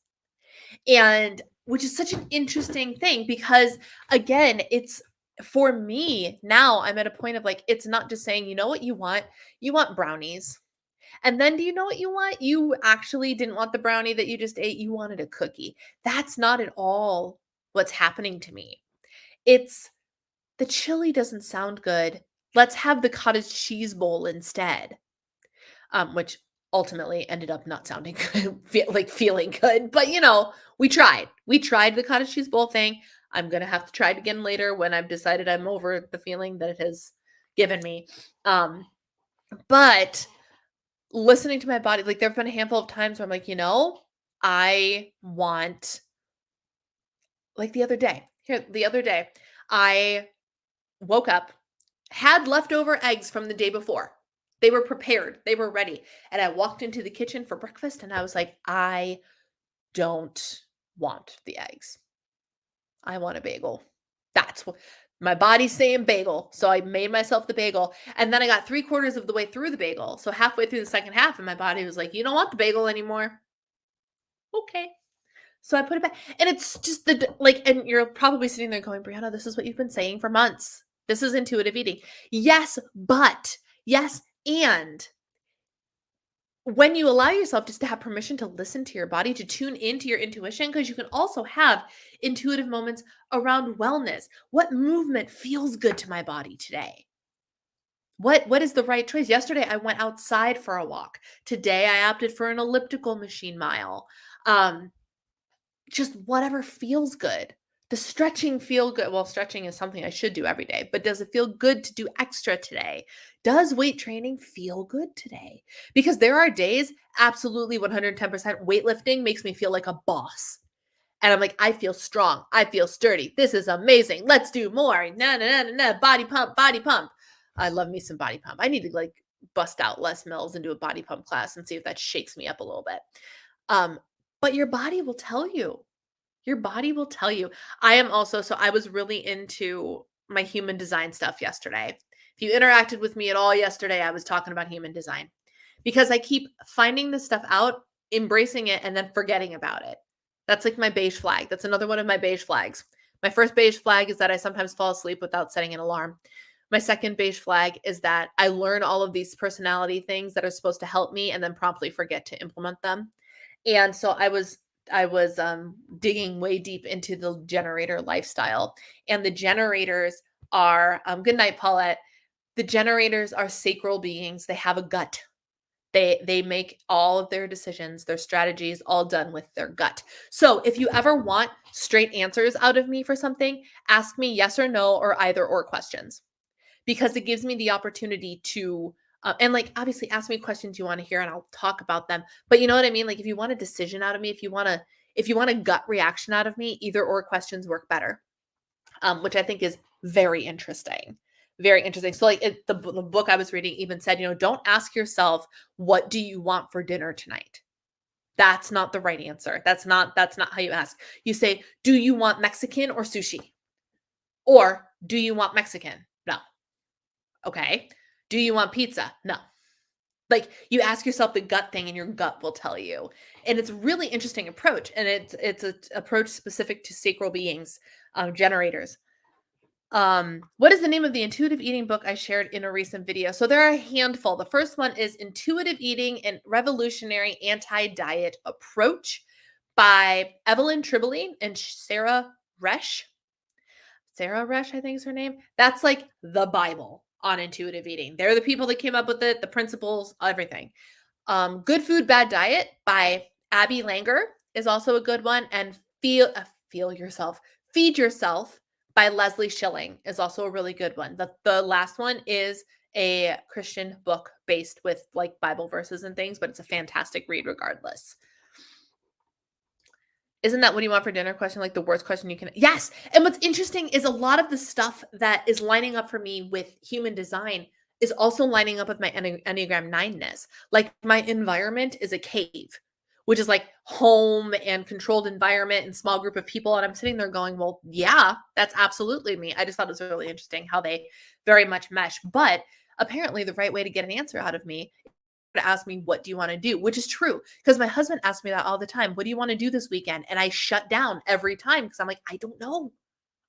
And which is such an interesting thing because again, it's for me now I'm at a point of like, it's not just saying, you know what you want brownies. And then do you know what you want? You actually didn't want the brownie that you just ate. You wanted a cookie. That's not at all what's happening to me. It's the chili doesn't sound good. Let's have the cottage cheese bowl instead. Which ultimately ended up not sounding good, like feeling good. But we tried. We tried the cottage cheese bowl thing. I'm gonna have to try it again later when I've decided I'm over the feeling that it has given me. But listening to my body, like there have been a handful of times where I'm like, I want, like the other day, I woke up, had leftover eggs from the day before. They were prepared, they were ready. And I walked into the kitchen for breakfast and I was like, I don't want the eggs. I want a bagel. That's what my body's saying, bagel. So I made myself the bagel. And then I got 3/4 of the way through the bagel. So halfway through the second half, and my body was like, you don't want the bagel anymore. Okay. So I put it back. And it's just and you're probably sitting there going, Brianna, this is what you've been saying for months. This is intuitive eating. Yes, but yes, and when you allow yourself just to have permission to listen to your body, to tune into your intuition, because you can also have intuitive moments around wellness. What movement feels good to my body today? What is the right choice? Yesterday, I went outside for a walk. Today, I opted for an elliptical machine mile. Just whatever feels good. Does stretching feel good? Well, stretching is something I should do every day, but does it feel good to do extra today? Does weight training feel good today? Because there are days, absolutely 110% weightlifting makes me feel like a boss. And I'm like, I feel strong. I feel sturdy. This is amazing. Let's do more. Na na na na na. Body pump, body pump. I love me some body pump. I need to like bust out Les Mills and do a body pump class and see if that shakes me up a little bit. But your body will tell you. Your body will tell you. I am also, so I was really into my human design stuff yesterday. If you interacted with me at all yesterday, I was talking about human design because I keep finding this stuff out, embracing it, and then forgetting about it. That's like my beige flag. That's another one of my beige flags. My first beige flag is that I sometimes fall asleep without setting an alarm. My second beige flag is that I learn all of these personality things that are supposed to help me and then promptly forget to implement them. And so I was digging way deep into the generator lifestyle, and the generators are good night, Paulette. The generators are sacral beings. They have a gut. They make all of their decisions, their strategies, all done with their gut. So if you ever want straight answers out of me for something, ask me yes or no or either or questions, because it gives me the opportunity to and like obviously ask me questions you want to hear and I'll talk about them. But you know what I mean? Like if you want a decision out of me, if you want a gut reaction out of me, either or questions work better. Which I think is very interesting. Very interesting. So like the book I was reading even said, don't ask yourself, what do you want for dinner tonight? That's not the right answer. That's not how you ask. You say, do you want Mexican or sushi? Or do you want Mexican? No. Okay. Do you want pizza? No. Like you ask yourself the gut thing and your gut will tell you. And it's a really interesting approach. And it's an approach specific to sacral beings, generators. What is the name of the intuitive eating book I shared in a recent video? So there are a handful. The first one is Intuitive Eating and Revolutionary Anti-Diet Approach by Evelyn Tribole and Sarah Resch. Sarah Resch, I think is her name. That's like the Bible on intuitive eating. They're the people that came up with it, the principles, everything. Good Food, Bad Diet by Abby Langer is also a good one. And Feed Yourself by Leslie Schilling is also a really good one. The last one is a Christian book based with like Bible verses and things, but it's a fantastic read regardless. Isn't that what you want for dinner question? Like the worst question you can. Yes. And what's interesting is a lot of the stuff that is lining up for me with human design is also lining up with my Enneagram 9-ness. Like my environment is a cave, which is like home and controlled environment and small group of people. And I'm sitting there going, well, yeah, that's absolutely me. I just thought it was really interesting how they very much mesh. But apparently the right way to get an answer out of me to ask me, what do you want to do? Which is true because my husband asks me that all the time. What do you want to do this weekend? And I shut down every time because I'm like, I don't know.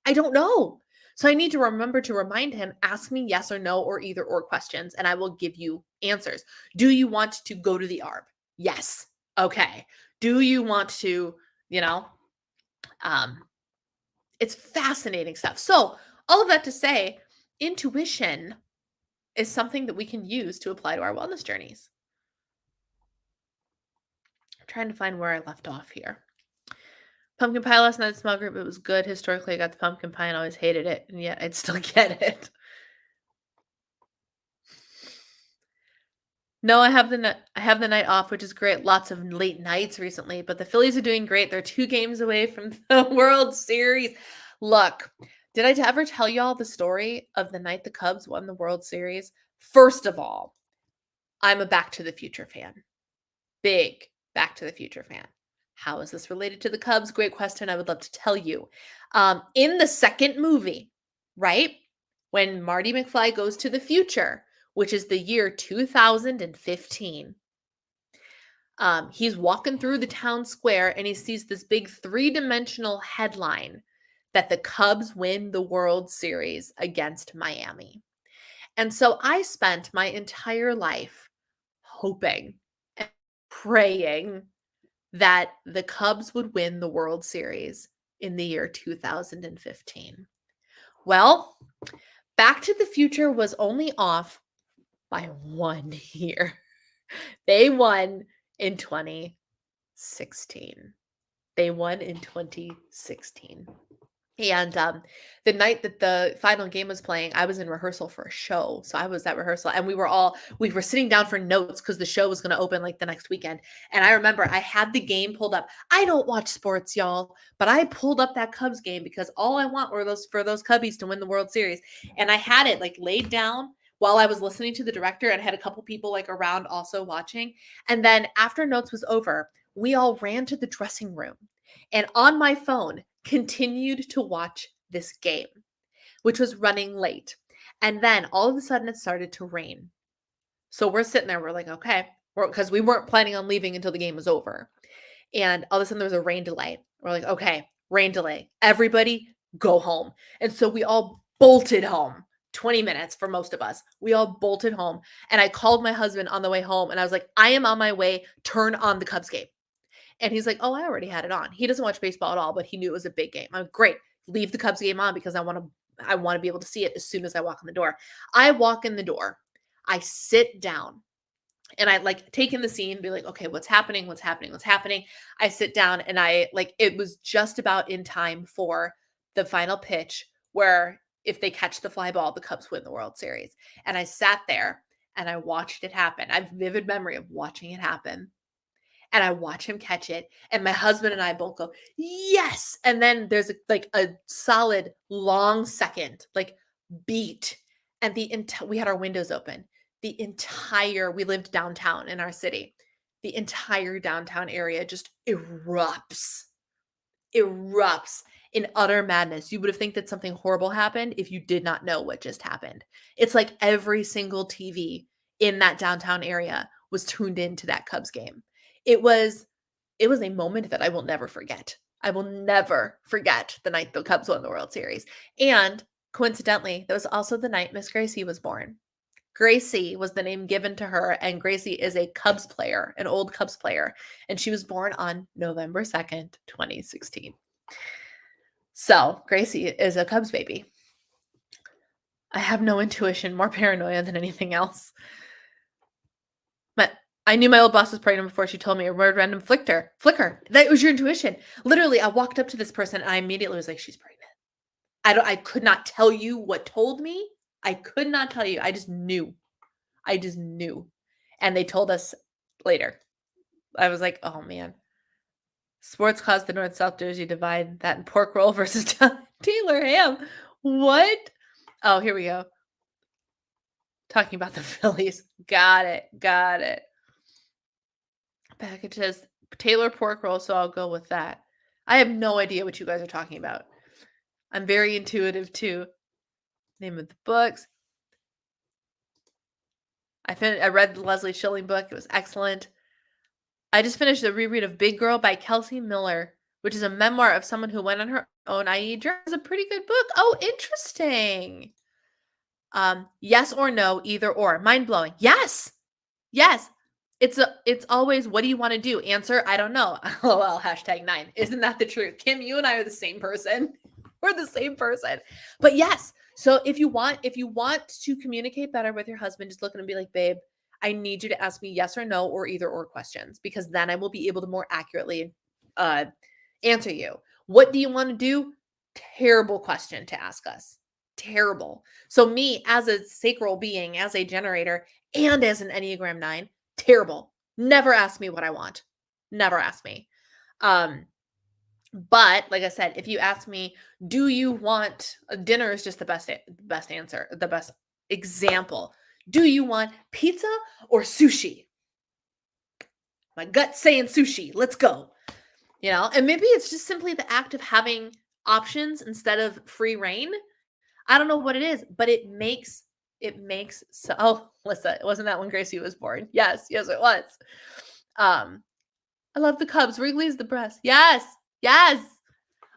I don't know. So I need to remember to remind him, ask me yes or no or either or questions, and I will give you answers. Do you want to go to the ARB? Yes. Okay. Do you want to, you know, it's fascinating stuff. So all of that to say, intuition is something that we can use to apply to our wellness journeys. Trying to find where I left off here. Pumpkin pie last night, small group. It was good. Historically, I got the pumpkin pie and always hated it, and yet I'd still get it. No, I have the night off, which is great. Lots of late nights recently, but the Phillies are doing great. They're 2 games away from the World Series. Look, did I ever tell y'all the story of the night the Cubs won the World Series? First of all, I'm a Back to the Future fan. Big Back to the Future fan. How is this related to the Cubs? Great question. I would love to tell you. In the second movie, right, when Marty McFly goes to the future, which is the year 2015, he's walking through the town square and he sees this big 3-dimensional headline that the Cubs win the World Series against Miami. And so I spent my entire life hoping and praying that the Cubs would win the World Series in the year 2015. Well, Back to the Future was only off by 1 year. They won in 2016. They won in 2016. And the night that the final game was playing, I was in rehearsal for a show. So I was at rehearsal and we were sitting down for notes because the show was going to open like the next weekend. And I remember I had the game pulled up. I don't watch sports, y'all, but I pulled up that Cubs game because all I want were those Cubbies to win the World Series. And I had it like laid down while I was listening to the director and had a couple people like around also watching. And then after notes was over, we all ran to the dressing room. And on my phone, continued to watch this game, which was running late. And then all of a sudden it started to rain. So we're sitting there, we're like, okay, because we weren't planning on leaving until the game was over. And all of a sudden there was a rain delay. We're like, okay, rain delay. Everybody go home. And so we all bolted home. 20 minutes for most of us. We all bolted home. And I called my husband on the way home and I was like, I am on my way. Turn on the Cubs game. And he's like, oh, I already had it on. He doesn't watch baseball at all, but he knew it was a big game. I'm like, great. Leave the Cubs game on because I want to be able to see it as soon as I walk in the door. I walk in the door. I sit down and I like take in the scene, be like, okay, what's happening? What's happening? What's happening? I sit down and it was just about in time for the final pitch where if they catch the fly ball, the Cubs win the World Series. And I sat there and I watched it happen. I have vivid memory of watching it happen. And I watch him catch it. And my husband and I both go, yes. And then there's a solid long second, like beat. And we had our windows open. We lived downtown in our city. The entire downtown area just erupts in utter madness. You would have think that something horrible happened if you did not know what just happened. It's like every single TV in that downtown area was tuned into that Cubs game. It was a moment that I will never forget. I will never forget the night the Cubs won the World Series. And Coincidentally, that was also the night Miss Gracie was born. Gracie was the name given to her, and Gracie is a Cubs player, an old Cubs player, and she was born on November 2nd, 2016. So, Gracie is a Cubs baby. I have no intuition, more paranoia than anything else. But I knew my old boss was pregnant before she told me a word random flicker. That was your intuition. Literally, I walked up to this person and I immediately was like, she's pregnant. I could not tell you what told me. I could not tell you. I just knew. And they told us later. I was like, oh man. Sports caused the North-South Jersey divide. That and pork roll versus Taylor ham. What? Oh, here we go. Talking about the Phillies. Got it. Package says Taylor pork roll, so I'll go with that. I have no idea what you guys are talking about. I'm very intuitive too. Name of the books. I read the Leslie Schilling book. It was excellent. I just finished a reread of Big Girl by Kelsey Miller, which is a memoir of someone who went on her own, i.e. journey. It's a pretty good book. Oh, interesting. Yes or no, either or. Mind blowing. Yes. It's always, what do you want to do? Answer, I don't know. LOL, #9. Isn't that the truth? Kim, you and I are the same person. We're the same person. But yes. So if you want to communicate better with your husband, just look at him and be like, babe, I need you to ask me yes or no or either or questions, because then I will be able to more accurately answer you. What do you want to do? Terrible question to ask us. Terrible. So me as a sacral being, as a generator, and as an Enneagram 9, terrible. Never ask me what I want. Never ask me. But like I said, if you ask me, do you want dinner is just the best answer, the best example. Do you want pizza or sushi? My gut's saying sushi. Let's go. And maybe it's just simply the act of having options instead of free reign. I don't know what it is, but it makes so. Oh, Lisa, wasn't that when Gracie was born? Yes, it was. I love the Cubs. Wrigley's the best. Yes.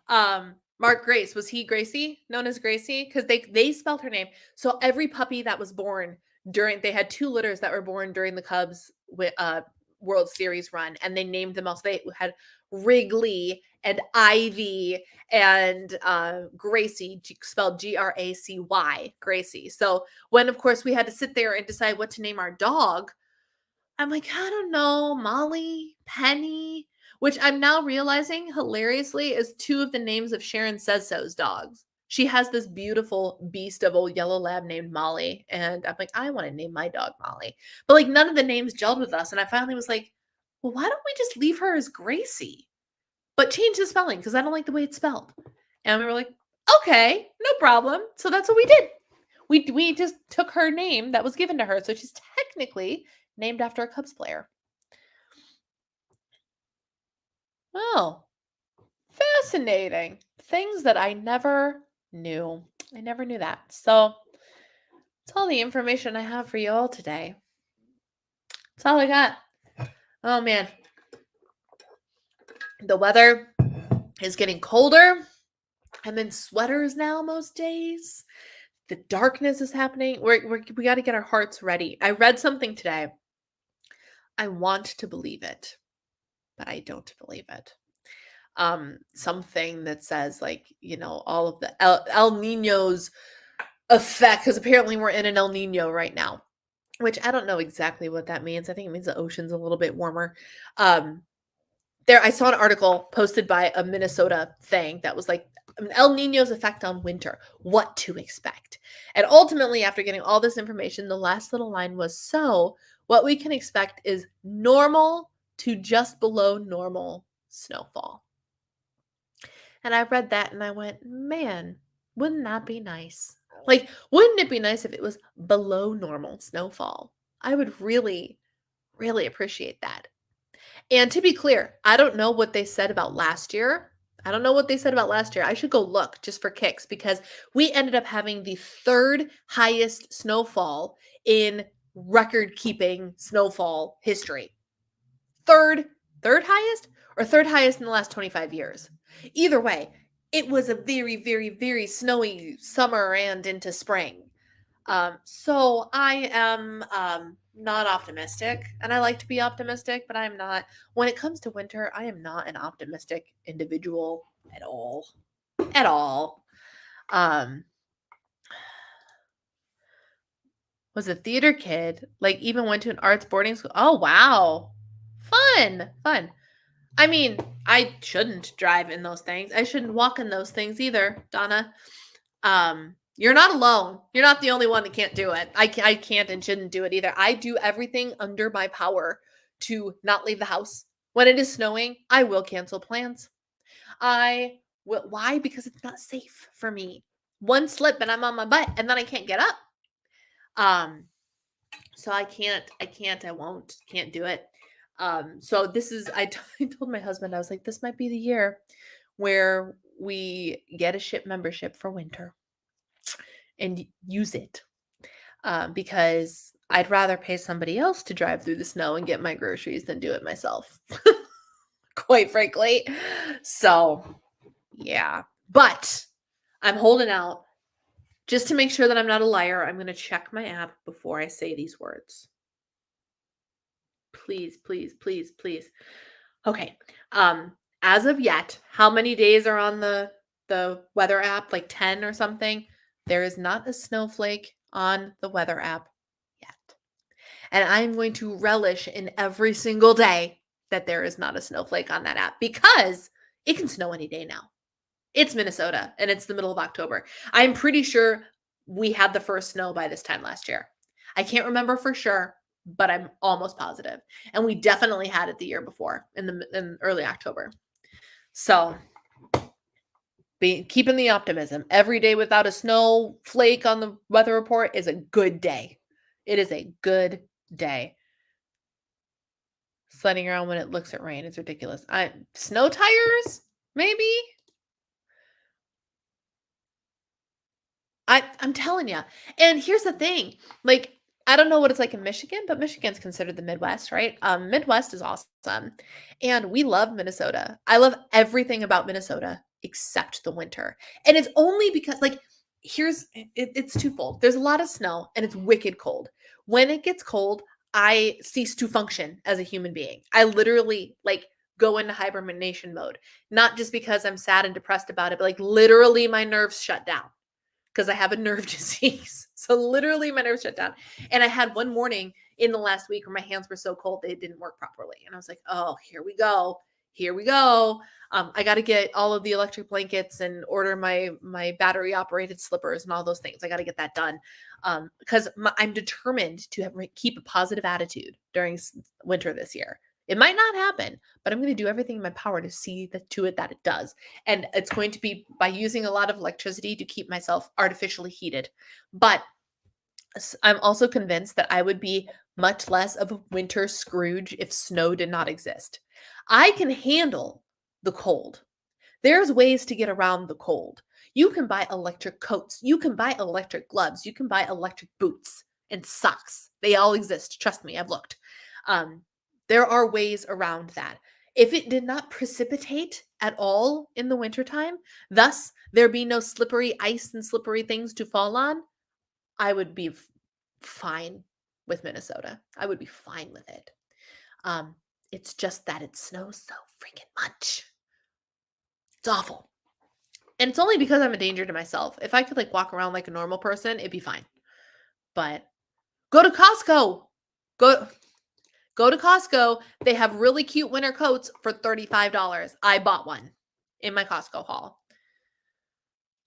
Mark Grace, was he Gracie? Known as Gracie? Because they spelled her name. So every puppy that was born they had 2 litters that were born during the Cubs World Series run, and they named them all. So they had Wrigley and Ivy and Gracie, spelled Gracy, Gracie. So when, of course, we had to sit there and decide what to name our dog, I'm like, I don't know, Molly, Penny, which I'm now realizing hilariously is 2 of the names of Sharon Says So's dogs. She has this beautiful beast of old yellow lab named Molly. And I'm like, I want to name my dog Molly. But like none of the names gelled with us. And I finally was like, well, why don't we just leave her as Gracie? But change the spelling because I don't like the way it's spelled. And we were like, okay, no problem. So that's what we did. We just took her name that was given to her. So she's technically named after a Cubs player. Oh, fascinating. Things that I never knew. I never knew that. So that's all the information I have for you all today. That's all I got. Oh man. The weather is getting colder. I'm in sweaters now most days. The darkness is happening. We got to get our hearts ready. I read something today. I want to believe it, but I don't believe it. Something that says like, all of the El Nino's effect, because apparently we're in an El Nino right now, which I don't know exactly what that means. I think it means the ocean's a little bit warmer. I saw an article posted by a Minnesota thing that was like El Nino's effect on winter, what to expect. And ultimately, after getting all this information, the last little line was, so what we can expect is normal to just below normal snowfall. And I read that and I went, man, wouldn't that be nice? Like, wouldn't it be nice if it was below normal snowfall? I would really, really appreciate that. And to be clear, I don't know what they said about last year. I should go look just for kicks, because we ended up having the 3rd highest snowfall in record-keeping snowfall history. Third highest, or 3rd highest in the last 25 years. Either way, it was a very, very, very snowy summer and into spring. So I am not optimistic, and I like to be optimistic, but I'm not. When it comes to winter, I am not an optimistic individual at all. At all. Um, was a theater kid, like even went to an arts boarding school. Oh wow. Fun. Fun. I mean, I shouldn't drive in those things. I shouldn't walk in those things either, Donna. You're not alone. You're not the only one that can't do it. I can't and shouldn't do it either. I do everything under my power to not leave the house. When it is snowing, I will cancel plans. I will. Why? Because it's not safe for me. One slip and I'm on my butt, and then I can't get up. Um, so I won't, can't do it. So this is, I told my husband, I was like, this might be the year where we get a ship membership for winter and use it. Because I'd rather pay somebody else to drive through the snow and get my groceries than do it myself, quite frankly. So yeah, but I'm holding out. Just to make sure that I'm not a liar, I'm going to check my app before I say these words. Please, please, please, please. Okay. As of yet, how many days are on the weather app? Like 10 or something? There is not a snowflake on the weather app yet. And I'm going to relish in every single day that there is not a snowflake on that app because it can snow any day now. It's Minnesota and it's the middle of October. I'm pretty sure we had the first snow by this time last year. I can't remember for sure, but I'm almost positive. And we definitely had it the year before in early October. So keeping the optimism. Every day without a snowflake on the weather report is a good day. It is a good day. Sledding around when it looks at rain is ridiculous. Snow tires, maybe? I'm telling you. And here's the thing. Like, I don't know what it's like in Michigan, but Michigan's considered the Midwest, right? Midwest is awesome. And we love Minnesota. I love everything about Minnesota except the winter. And it's only because like it's twofold. There's a lot of snow and it's wicked cold. When it gets cold, I cease to function as a human being. I literally like go into hibernation mode. Not just because I'm sad and depressed about it, but like literally my nerves shut down because I have a nerve disease. So literally my nerves shut down. And I had one morning in the last week where my hands were so cold they didn't work properly. And I was like, oh, here we go. Here we go. I got to get all of the electric blankets and order my battery operated slippers and all those things. I got to get that done because I'm determined to keep a positive attitude during winter this year. It might not happen, but I'm going to do everything in my power to see to it that it does. And it's going to be by using a lot of electricity to keep myself artificially heated. But I'm also convinced that I would be much less of a winter Scrooge if snow did not exist. I can handle the cold. There's ways to get around the cold. You can buy electric coats. You can buy electric gloves. You can buy electric boots and socks. They all exist. Trust me, I've looked. There are ways around that. If it did not precipitate at all in the wintertime, thus there be no slippery ice and slippery things to fall on, I would be fine with Minnesota. I would be fine with it. It's just that it snows so freaking much. It's awful. And it's only because I'm a danger to myself. If I could like walk around like a normal person, it'd be fine. But go to Costco. Go to Costco. They have really cute winter coats for $35. I bought one in my Costco haul.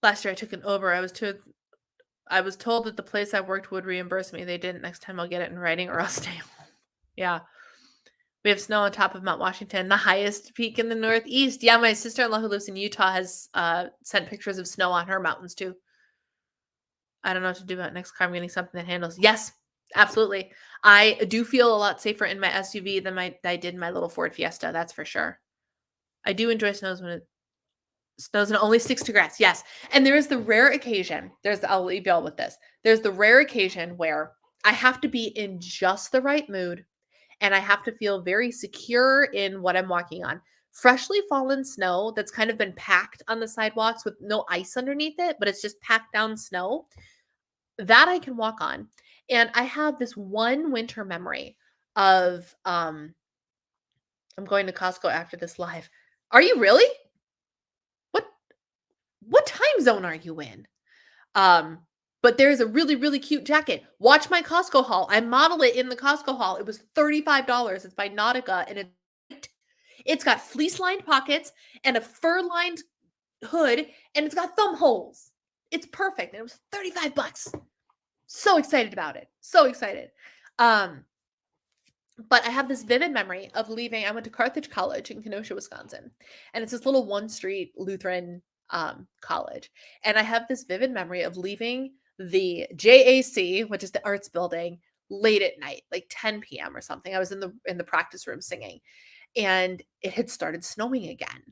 Last year I took an Uber. I was told that the place I worked would reimburse me. They didn't. Next time I'll get it in writing or I'll stay home. Yeah. We have snow on top of Mount Washington, the highest peak in the Northeast. Yeah, my sister-in-law who lives in Utah has sent pictures of snow on her mountains too. I don't know what to do about next car. I'm getting something that handles. Yes, absolutely. I do feel a lot safer in my SUV than I did in my little Ford Fiesta. That's for sure. I do enjoy snows when it snows and it only sticks to grass. Yes. And there is the rare occasion. I'll leave y'all with this. There's the rare occasion where I have to be in just the right mood and I have to feel very secure in what I'm walking on. freshly fallen snow that's kind of been packed on the sidewalks with no ice underneath it, but it's just packed down snow. That I can walk on. And I have this one winter memory of I'm going to Costco after this live. Are you really? What what time zone are you in? Um, but there's a really, really cute jacket. Watch my Costco haul. I model it in the Costco haul. It was $35. It's by Nautica and it's got fleece-lined pockets and a fur-lined hood and it's got thumb holes. It's perfect. And it was 35 bucks. So excited about it. So excited. Um, but I have this vivid memory of leaving. I went to Carthage College in Kenosha, Wisconsin, and it's this little one street Lutheran college. And I have this vivid memory of leaving the JAC, which is the arts building, late at night, like 10 p.m. or something. I was in the practice room singing, and it had started snowing again.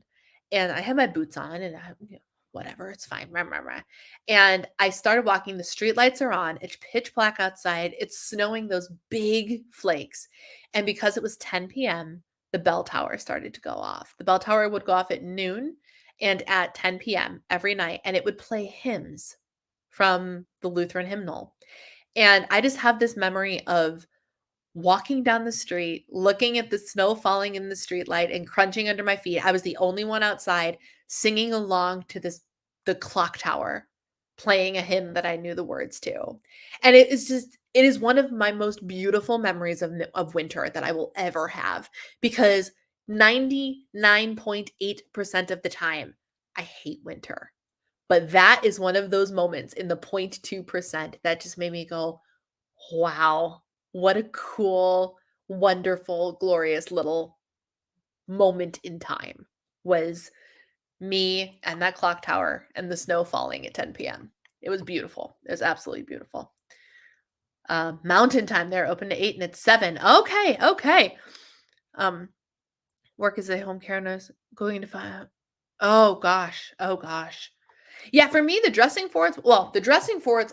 And I had my boots on, and whatever, it's fine. Rah, rah, rah. And I started walking. The street lights are on. It's pitch black outside. It's snowing those big flakes. And because it was 10 p.m., the bell tower started to go off. The bell tower would go off at noon and at 10 p.m. every night, and it would play hymns from the Lutheran hymnal. And I just have this memory of walking down the street, looking at the snow falling in the streetlight and crunching under my feet. I was the only one outside singing along to the clock tower, playing a hymn that I knew the words to. And it is one of my most beautiful memories of winter that I will ever have, because 99.8% of the time I hate winter. But that is one of those moments in the 0.2% that just made me go, wow, what a cool, wonderful, glorious little moment in time was me and that clock tower and the snow falling at 10 p.m. It was beautiful. It was absolutely beautiful. Mountain time there, open to 8 and it's 7. Okay, okay. Work as a home care nurse, going to find. Oh gosh. Oh gosh. Yeah, for me, the dressing for it's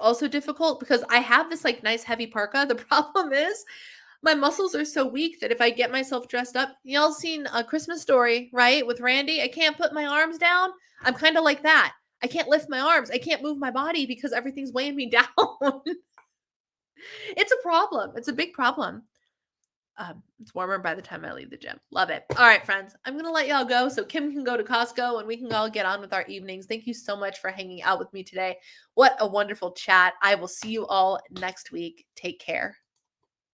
also difficult because I have this like nice heavy parka. The problem is my muscles are so weak that if I get myself dressed up, y'all seen A Christmas Story, right? With Randy, I can't put my arms down. I'm kind of like that. I can't lift my arms. I can't move my body because everything's weighing me down. It's a problem. It's a big problem. It's warmer by the time I leave the gym. Love it. All right, friends, I'm going to let y'all go so Kim can go to Costco and we can all get on with our evenings. Thank you so much for hanging out with me today. What a wonderful chat. I will see you all next week. Take care.